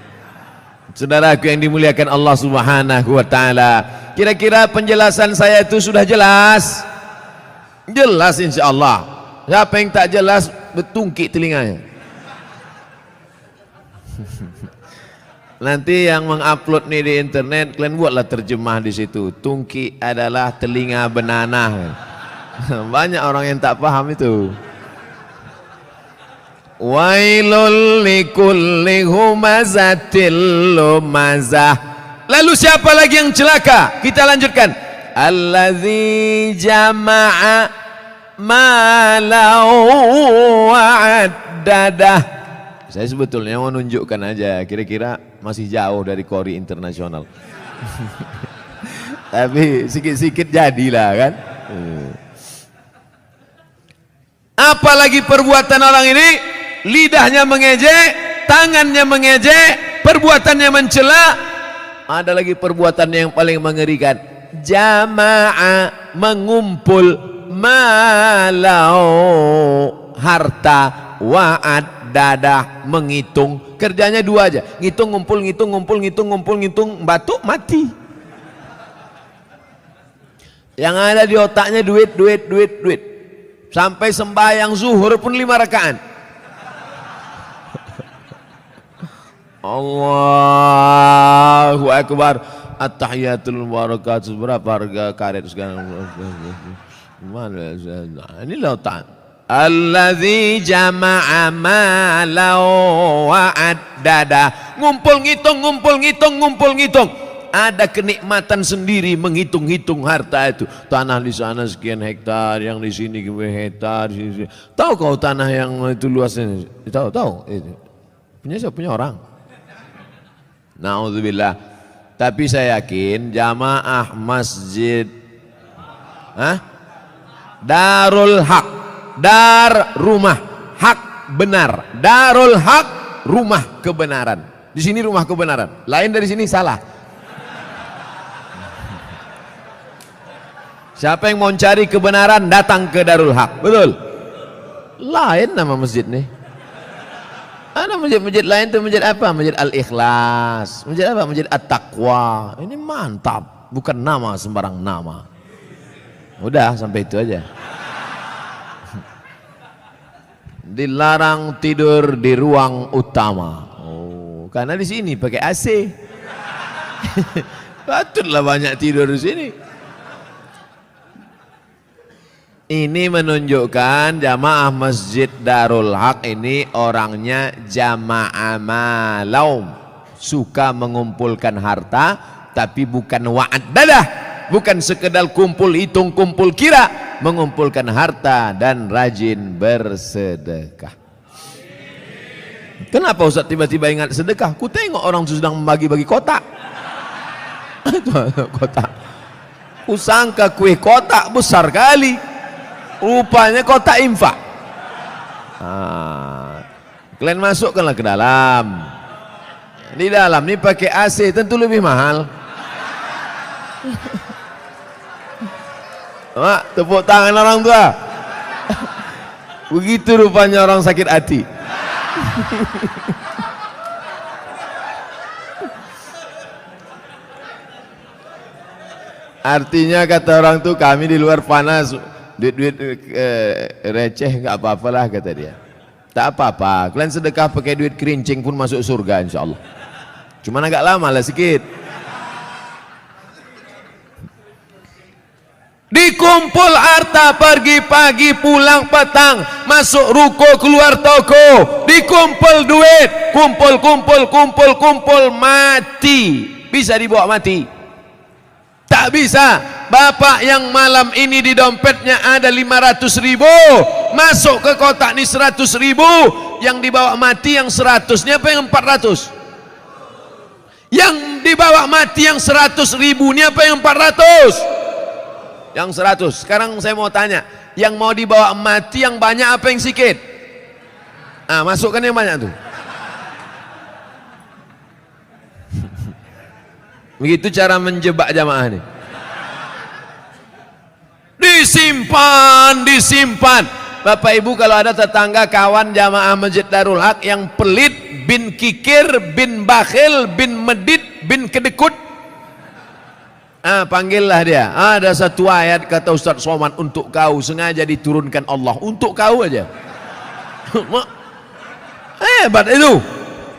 Speaker 2: Saudaraku yang dimuliakan Allah Subhanahu wa taala, kira-kira penjelasan saya itu sudah jelas? Jelas insyaallah. Siapa yang tak jelas betungkik telinganya. Nanti yang mengupload nih di internet, kalian buatlah terjemah di situ. Tungki adalah telinga benanah. Banyak orang yang tak paham itu. Wailul likulli humazatil lumazah. Lalu siapa lagi yang celaka? Kita lanjutkan. Allazi jama'a malau wa'addadah. Saya sebetulnya mau nunjukkan aja, kira-kira masih jauh dari Kori internasional. Tapi sikit-sikit jadilah kan. Apalagi perbuatan orang ini, lidahnya mengejek, tangannya mengejek, perbuatannya mencela. Ada lagi perbuatan yang paling mengerikan. Jama'a, mengumpul, malau, harta, wa'ad, dadah, menghitung. Kerjanya dua aja, ngitung, ngumpul, ngitung, ngumpul, ngitung, ngumpul, ngitung, batuk, mati. Yang ada di otaknya duit, duit, duit, duit. Sampai sembahyang zuhur pun 5 rakaat. Allahu Akbar. At-tahiyatul barakatuh. Berapa harga karet sekarang? Mana? Ini lautan. Allazi jama'a malau wa'addada. Ngumpul ngitung, ngumpul ngitung, ngumpul ngitung. Ada kenikmatan sendiri menghitung-hitung harta itu. Tanah di sana sekian hektar, yang di sini hektar. Tahu kau tanah yang itu luasnya? Tahu. Punya siapa? Punya orang. Na'udzubillah. Tapi saya yakin jamaah masjid Darul Haq, dar rumah, hak benar. Darul Haq, rumah kebenaran. Di sini rumah kebenaran. Lain dari sini salah. Siapa yang mau cari kebenaran datang ke Darul Haq, betul? Lain nama masjid nih. Ada masjid-masjid lain tuh, masjid apa? Masjid Al-Ikhlas. Masjid apa? Masjid At-Taqwa. Ini mantap, bukan nama sembarang nama. Udah sampai itu aja. Dilarang tidur di ruang utama. Oh, karena di sini pakai AC. Patutlah banyak tidur di sini. Ini menunjukkan jamaah Masjid Darul Haq ini orangnya jamaah malau, suka mengumpulkan harta, tapi bukan wa'ad dadah, bukan sekedar kumpul hitung, kumpul kira, mengumpulkan harta dan rajin bersedekah. Kenapa Ustaz tiba-tiba ingat sedekah? Ku tengok orang sedang membagi-bagi kotak. Kotak. Ku sangka kue kotak besar kali. Rupanya kotak infak. Kalian masukkanlah ke dalam. Di dalam ini pakai AC, tentu lebih mahal. Mak, tepuk tangan orang tua. Begitu rupanya orang sakit hati. Artinya kata orang tuh, kami di luar panas, duit-duit receh nggak apa-apalah kata dia. Tak apa-apa, kalian sedekah pakai duit kerincing pun masuk surga insyaallah. Cuman agak lama lah sikit. Dikumpul harta, pergi pagi pulang petang, masuk ruko keluar toko, dikumpul duit, kumpul, mati. Bisa dibawa mati? Tak bisa. Bapak yang malam ini di dompetnya ada 500.000, masuk ke kotak ini 100.000, yang dibawa mati yang 100-nya apa yang 400? Yang dibawa mati yang 100.000-nya apa yang 400? Yang 100. Sekarang saya mau tanya, yang mau dibawa mati yang banyak apa yang sedikit? Masukkan yang banyak tuh. Begitu cara menjebak jamaah nih. Disimpan. Bapak Ibu, kalau ada tetangga kawan jamaah Masjid Darul Haq yang pelit, bin kikir, bin bakhil, bin medit, bin kedekut. Panggillah dia. Ada satu ayat kata Ustaz Somad untuk kau, sengaja diturunkan Allah untuk kau aja. Hebat itu.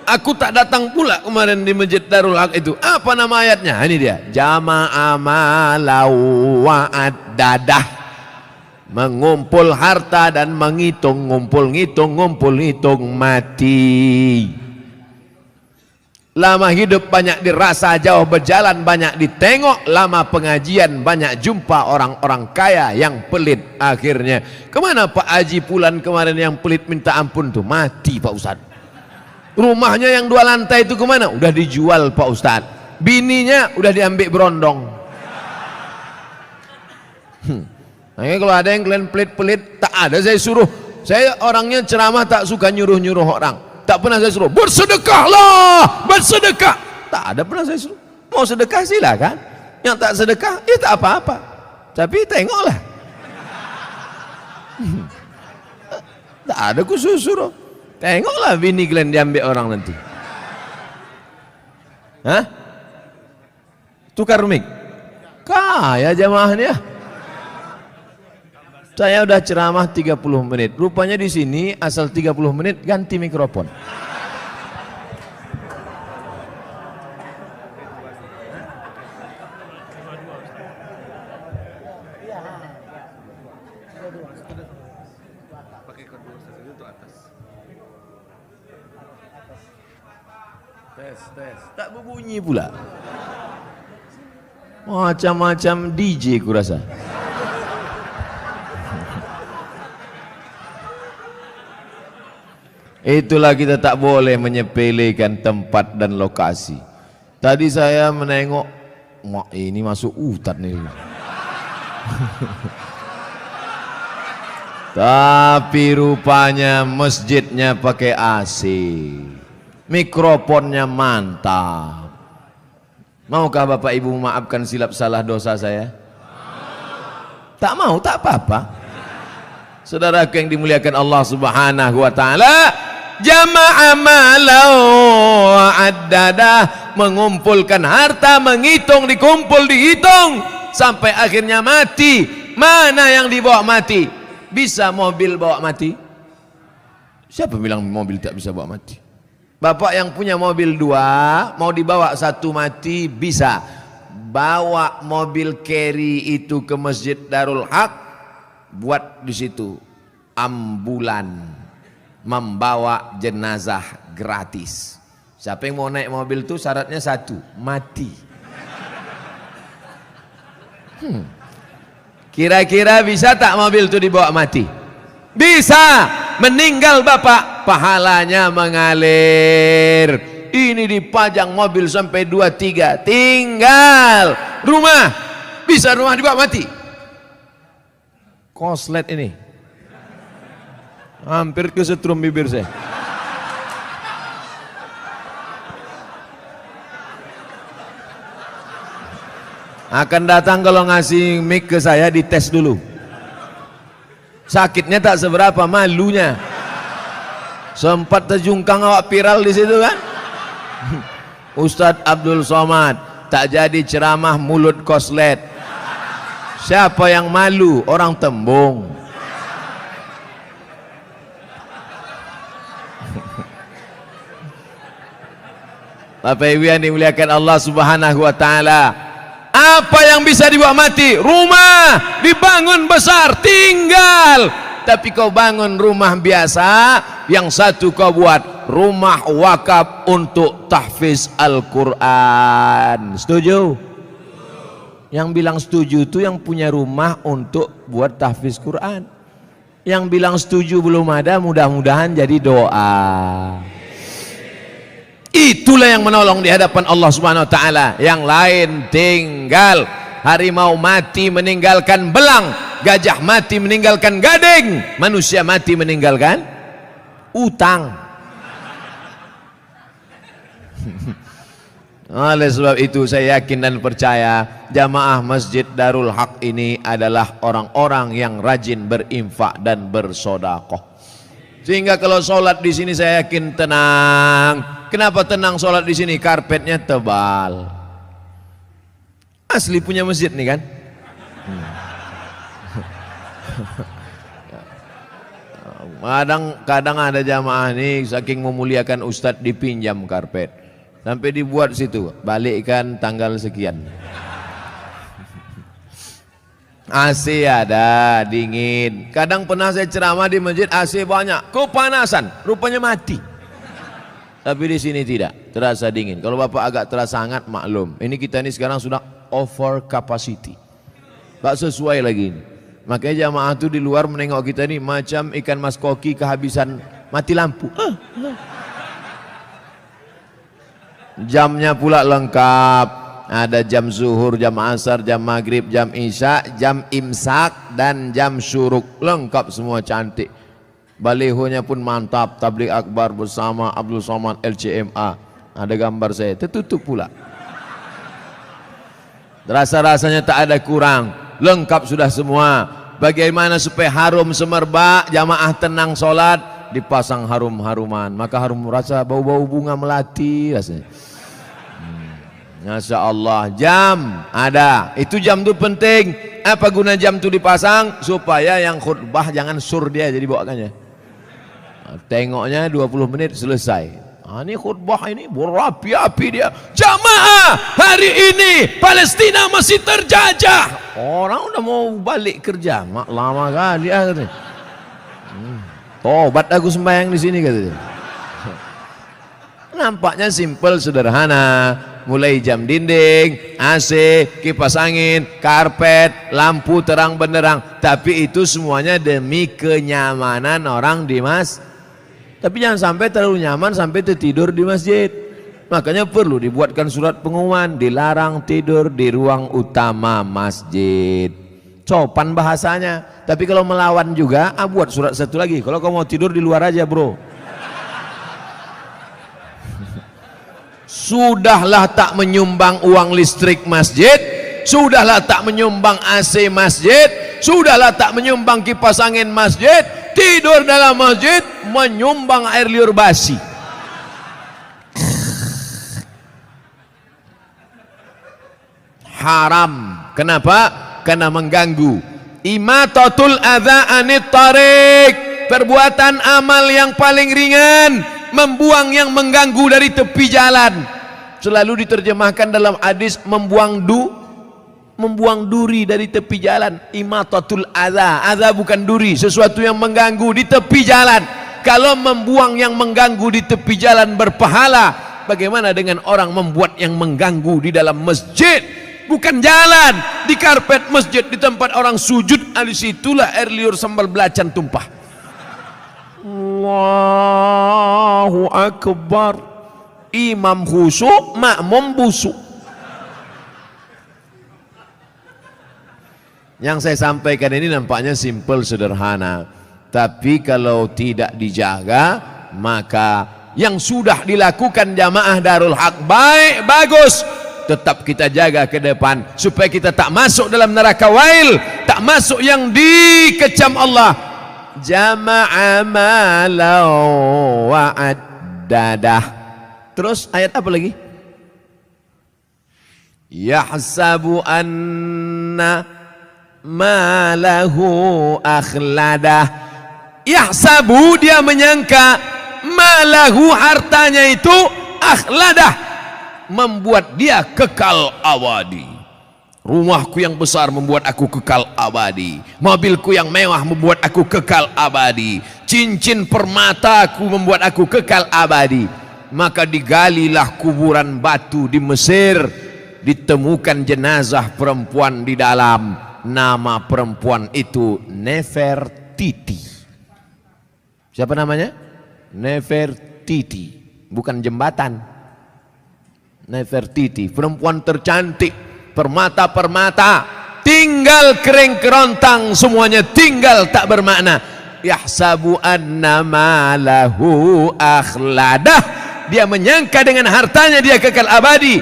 Speaker 2: Aku tak datang pula kemarin di Masjid Darul Haq itu. Apa nama ayatnya? Ini dia. Jama'a malau wa'addadah. Mengumpul harta dan menghitung, ngumpul-ngitung mati. Lama hidup banyak dirasa, jauh berjalan banyak ditengok, lama pengajian banyak jumpa orang-orang kaya yang pelit. Akhirnya kemana Pak Haji Pulan kemarin yang pelit minta ampun tuh? Mati Pak Ustad. Rumahnya yang 2 lantai itu kemana? Udah dijual Pak Ustad. Bininya udah diambil berondong. Makanya kalau ada yang kalian pelit-pelit, tak ada saya suruh. Saya orangnya ceramah tak suka nyuruh-nyuruh orang. Tak pernah saya suruh, bersedekahlah, bersedekah. Tak ada pernah saya suruh. Mau sedekah silakan. Yang tak sedekah, ya tak apa-apa. Tapi tengoklah. Tak ada khusus suruh. Tengoklah bini kalian diambil orang nanti. Hah? Tukar mic. Kaya jamaahnya. Saya udah ceramah 30 menit. Rupanya di sini asal 30 menit ganti mikrofon. Tes. Tak berbunyi pula. Macam-macam DJ kurasa. Itulah kita tak boleh menyepelekan tempat dan lokasi. Tadi saya menengok, wah ini masuk hutan nih. Tapi rupanya masjidnya pakai AC. Mikrofonnya mantap. Maukah Bapak Ibu memaafkan silap salah dosa saya? Tak mau, tak apa-apa. Saudaraku yang dimuliakan Allah Subhanahu wa taala, jama'a malau wa'addadah, mengumpulkan harta, menghitung, dikumpul, dihitung sampai akhirnya mati. Mana yang dibawa mati? Bisa mobil bawa mati? Siapa bilang mobil tak bisa bawa mati? Bapak yang punya mobil 2 mau dibawa 1 mati bisa. Bawa mobil carry itu ke Masjid Darul Haq, buat di situ ambulan membawa jenazah gratis. Siapa yang mau naik mobil itu syaratnya 1, mati. Kira-kira bisa tak mobil itu dibawa mati? Bisa. Meninggal bapak, pahalanya mengalir. Ini dipajang mobil sampai 2-3, tinggal rumah. Bisa rumah dibawa mati. Koslet ini hampir kesetrum bibir saya. Akan datang kalau ngasih mic ke saya, dites dulu. Sakitnya tak seberapa, malunya. Sempat terjungkang awak viral di situ kan. Ustadz Abdul Somad tak jadi ceramah mulut koslet. Siapa yang malu? Orang Tembung. Bapak Ibu yang dimuliakan Allah Subhanahu wa taala, apa yang bisa dibawa mati? Rumah dibangun besar, tinggal. Tapi kau bangun rumah biasa, yang satu kau buat rumah wakaf untuk tahfiz Al-Quran. Setuju? Yang bilang setuju itu yang punya rumah untuk buat tahfiz Quran. Yang bilang setuju belum ada, mudah-mudahan jadi doa. Itulah yang menolong di hadapan Allah Subhanahu wa taala. Yang lain tinggal. Harimau mati meninggalkan belang, gajah mati meninggalkan gading, manusia mati meninggalkan utang. Oleh sebab itu saya yakin dan percaya jamaah Masjid Darul Haq ini adalah orang-orang yang rajin berinfak dan bersodakoh. Sehingga kalau sholat di sini saya yakin tenang. Kenapa tenang sholat di sini? Karpetnya tebal. Asli punya masjid nih kan? Kadang ada jamaah nih saking memuliakan ustadz dipinjam karpet. Sampai dibuat situ, balikkan tanggal sekian. AC ada, dingin. Kadang pernah saya ceramah di masjid AC banyak, kepanasan, rupanya mati. Tapi di sini tidak, terasa dingin. Kalau Bapak agak terasa hangat, maklum. Ini kita ini sekarang sudah over capacity. Tak sesuai lagi ini. Makanya jamaah itu di luar menengok kita ini macam ikan mas koki kehabisan mati lampu. Jamnya pula lengkap. Ada jam zuhur, jam asar, jam maghrib, jam isya, jam imsak, dan jam syuruk. Lengkap semua cantik. Balihonya pun mantap. Tabligh akbar bersama Abdul Somad LCMA. Ada gambar saya. Tertutup pula. Rasa-rasanya tak ada kurang. Lengkap sudah semua. Bagaimana supaya harum semerbak, jamaah tenang sholat, dipasang harum-haruman. Maka harum rasa bau-bau bunga melati rasanya. Masya Allah. Jam ada. Itu jam itu penting. Apa guna jam itu dipasang? Supaya yang khutbah jangan sur dia jadi bawakannya. Tengoknya 20 menit selesai. Ini khutbah ini berapi-api dia. Jamaah, hari ini Palestina masih terjajah. Orang udah mau balik kerja, mak lama kan dia katanya. Tobat aku sembahyang di sini katanya. Nampaknya simpel sederhana. Mulai jam dinding, AC, kipas angin, karpet, lampu terang benderang. Tapi itu semuanya demi kenyamanan orang di masjid. Tapi jangan sampai terlalu nyaman sampai tertidur di masjid. Makanya perlu dibuatkan surat pengumuman, dilarang tidur di ruang utama masjid. Sopan bahasanya. Tapi kalau melawan juga, buat surat satu lagi. Kalau kamu mau tidur di luar aja bro. Sudahlah tak menyumbang uang listrik masjid, sudahlah tak menyumbang AC masjid, sudahlah tak menyumbang kipas angin masjid, tidur dalam masjid menyumbang air liur basi. Haram. Kenapa? Karena mengganggu. Imatatul adza anit tariq, perbuatan amal yang paling ringan, membuang yang mengganggu dari tepi jalan. Selalu diterjemahkan dalam hadis membuang duri dari tepi jalan. Imatatul adza, adza bukan duri, sesuatu yang mengganggu di tepi jalan. Kalau membuang yang mengganggu di tepi jalan berpahala, bagaimana dengan orang membuat yang mengganggu di dalam masjid? Bukan jalan, di karpet masjid, di tempat orang sujud, di situlah air liur sambal belacan tumpah. Allahu Akbar. Imam khusyuk, makmum busuk. Yang saya sampaikan ini nampaknya simpel sederhana, tapi kalau tidak dijaga, maka yang sudah dilakukan jamaah Darul Haq baik, bagus, tetap kita jaga ke depan supaya kita tak masuk dalam neraka wail, tak masuk yang dikecam Allah. Jama'a malau wa'addadah. Terus ayat apa lagi? Yahsabu anna malahu akhladah. Yahsabu, dia menyangka, malahu, hartanya itu, akhladah, membuat dia kekal abadi. Rumahku yang besar membuat aku kekal abadi, mobilku yang mewah membuat aku kekal abadi, cincin permataku membuat aku kekal abadi. Maka digalilah kuburan batu di Mesir, ditemukan jenazah perempuan di dalam. Nama perempuan itu Nefertiti. Siapa namanya? Nefertiti, bukan jembatan. Nefertiti, perempuan tercantik, permata-permata, tinggal kering kerontang, semuanya tinggal tak bermakna. Yahsabu anna malahu akhladah. Dia menyangka dengan hartanya dia kekal abadi.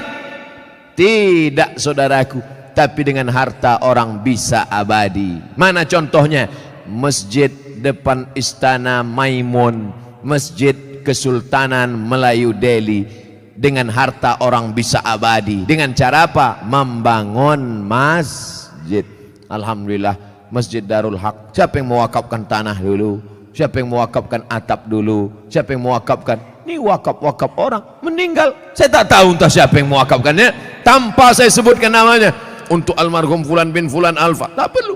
Speaker 2: Tidak saudaraku, tapi dengan harta orang bisa abadi. Mana contohnya? masjid depan Istana Maimun, masjid Kesultanan Melayu Delhi, dengan harta orang bisa abadi. Dengan cara apa? Membangun masjid. Alhamdulillah, Masjid Darul Haq. Siapa yang mewakafkan tanah dulu? Siapa yang mewakafkan atap dulu? Siapa yang mewakafkan? Ini wakaf-wakaf orang meninggal. Saya tak tahu entah siapa yang mewakafkannya, tanpa saya sebutkan namanya. Untuk almarhum Fulan bin Fulan Alfa, tak perlu.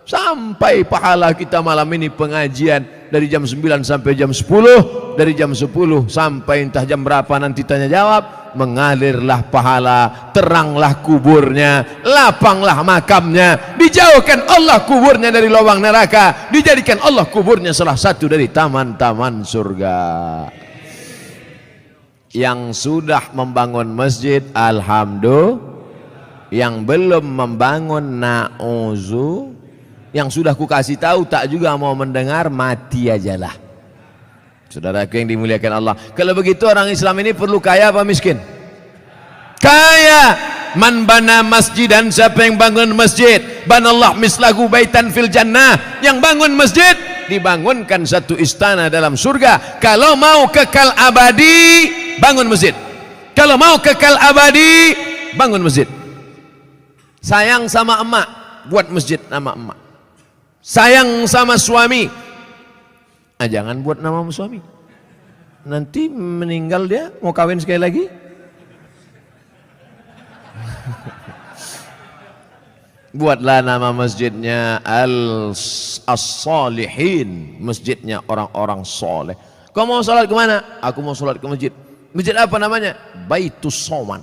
Speaker 2: Sampai pahala kita malam ini pengajian dari jam 9 sampai jam 10, dari jam 10 sampai entah jam berapa nanti tanya jawab, mengalirlah pahala, teranglah kuburnya, lapanglah makamnya, dijauhkan Allah kuburnya dari lubang neraka, dijadikan Allah kuburnya salah satu dari taman-taman surga. Yang sudah membangun masjid, alhamdulillah. Yang belum membangun, na'uzu. Yang sudah ku kasih tahu tak juga mau mendengar, mati ajalah. Saudaraku yang dimuliakan Allah, kalau begitu orang Islam ini perlu kaya apa miskin? Kaya. Man bana masjidan, siapa yang bangun masjid, banallah mislahu baitan fil jannah. Yang bangun masjid, dibangunkan satu istana dalam surga. Kalau mau kekal abadi, bangun masjid. Kalau mau kekal abadi, bangun masjid. Sayang sama emak, buat masjid nama emak. Sayang sama suami, jangan buat nama suami. Nanti meninggal dia, mau kawin sekali lagi. Buatlah nama masjidnya As-Salihin, masjidnya orang-orang soleh. Kau mau sholat kemana? Aku mau sholat ke masjid. Masjid apa namanya? Baitus Soman.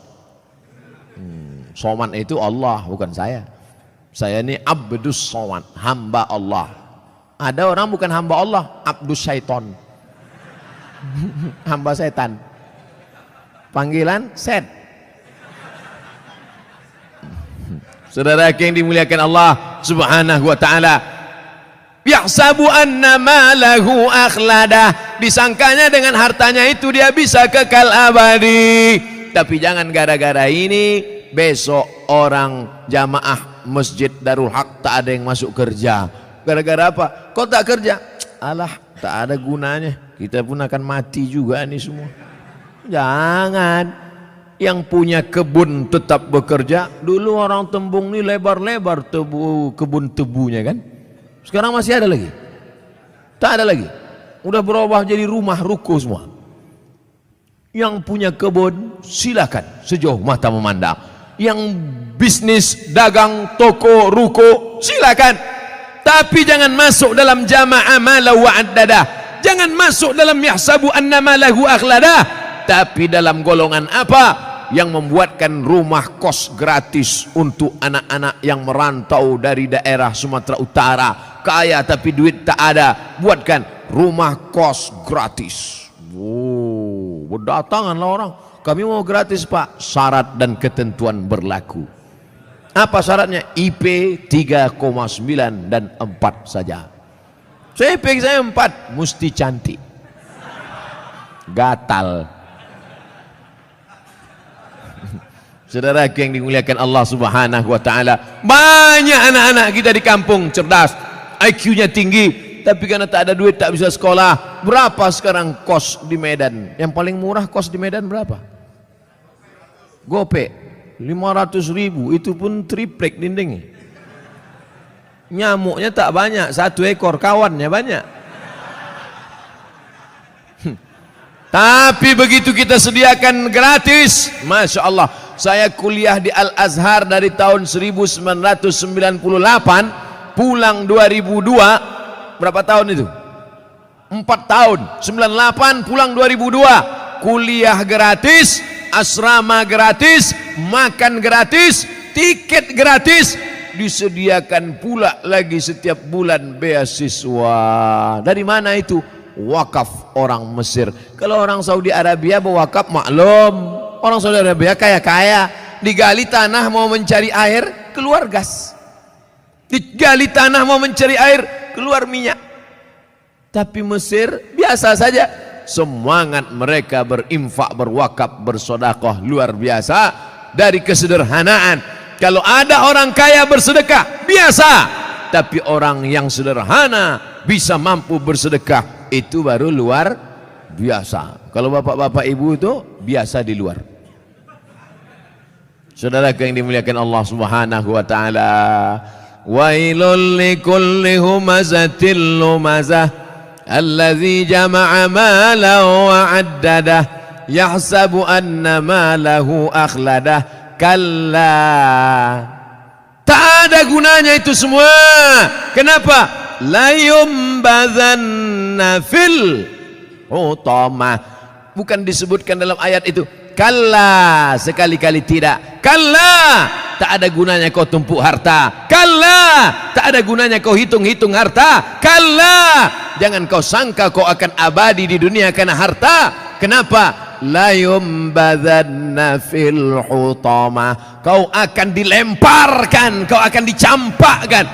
Speaker 2: Soman itu Allah, bukan saya. Saya ini Abdus Soman, hamba Allah. Ada orang bukan hamba Allah, Abdus Syaiton. Hamba setan. Panggilan set. Saudara yang dimuliakan Allah Subhanahu wa taala, yahsabu anna malahu akhladah, disangkanya dengan hartanya itu dia bisa kekal abadi. Tapi jangan gara-gara ini besok orang jamaah Masjid Darul Haq tak ada yang masuk kerja. Gara-gara apa? Kok tak kerja? Alah, tak ada gunanya. Kita pun akan mati juga nih semua. Jangan. Yang punya kebun tetap bekerja. Dulu orang Tembung ini lebar-lebar kebun tebunya kan. Sekarang masih ada lagi? Tak ada lagi. Udah berubah jadi rumah ruko semua. Yang punya kebun silakan sejauh mata memandang. Yang bisnis dagang toko ruko silakan. Tapi jangan masuk dalam jama'ah malahu wa'addadah. Jangan masuk dalam yahsabu anna malahu akhladah. Tapi dalam golongan apa? Yang membuatkan rumah kos gratis untuk anak-anak yang merantau dari daerah Sumatera Utara, kaya tapi duit tak ada, buatkan rumah kos gratis. Oh, berdatanganlah orang, kami mau gratis pak, syarat dan ketentuan berlaku. Apa syaratnya? IP 3,9 dan 4 saja. IP saya 4, mesti cantik, gatal. Saudara yang dimuliakan Allah Subhanahu wa taala, banyak anak-anak kita di kampung cerdas, IQ-nya tinggi, tapi karena tak ada duit tak bisa sekolah. Berapa sekarang kos di Medan? Yang paling murah kos di Medan berapa? Gope 500.000, itu pun triplek dindingnya. Nyamuknya tak banyak, 1 ekor, kawannya banyak. Tapi begitu kita sediakan gratis, Masya Allah. Saya kuliah di Al-Azhar dari tahun 1998, pulang 2002. Berapa tahun itu? 4 tahun. 98 pulang 2002. Kuliah gratis, asrama gratis, makan gratis, tiket gratis, disediakan pula lagi setiap bulan beasiswa. Dari mana itu? Wakaf orang Mesir. Kalau orang Saudi Arabia berwakaf maklum, orang Saudi Arabia kaya-kaya, digali tanah mau mencari air, keluar gas. Digali tanah mau mencari air, keluar minyak. Tapi Mesir biasa saja. Semangat mereka berinfak, berwakaf, bersedekah luar biasa. Dari kesederhanaan. Kalau ada orang kaya bersedekah, biasa. tapi orang yang sederhana bisa mampu bersedekah, itu baru luar biasa. Kalau bapak-bapak ibu itu biasa di luar. Saudara yang dimuliakan Allah Subhanahu wa taala, wailul likulli humazatil lumazah alladzi jama'a malan wa 'addadah yahsabu anna malahu akhladah. Kalla, tak ada gunanya itu semua. Kenapa? La yumbadzanna fil hutamah. Bukan disebutkan dalam ayat itu. Kalla, sekali-kali tidak. Kalla, tak ada gunanya kau tumpuk harta. Kalla, tak ada gunanya kau hitung-hitung harta. Kalla, jangan kau sangka kau akan abadi di dunia karena harta. Kenapa? La yumbadzanna fil hutamah. Kau akan dilemparkan, kau akan dicampakkan.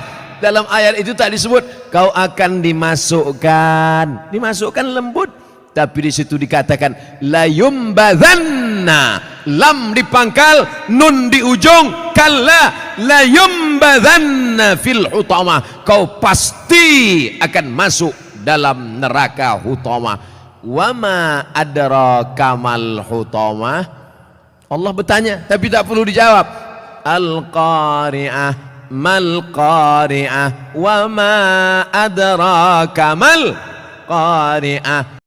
Speaker 2: Dalam ayat itu tak disebut kau akan dimasukkan. Dimasukkan lembut. Tapi di situ dikatakan la yumbadzanna, lam di pangkal, nun di ujung, kalla la yumbadzanna fil hutamah. Kau pasti akan masuk dalam neraka hutamah. Wa ma adraka mal hutamah. Allah bertanya tapi tak perlu dijawab. Al-qari'ah, mal qari'ah, wa ma adraka mal qari'ah.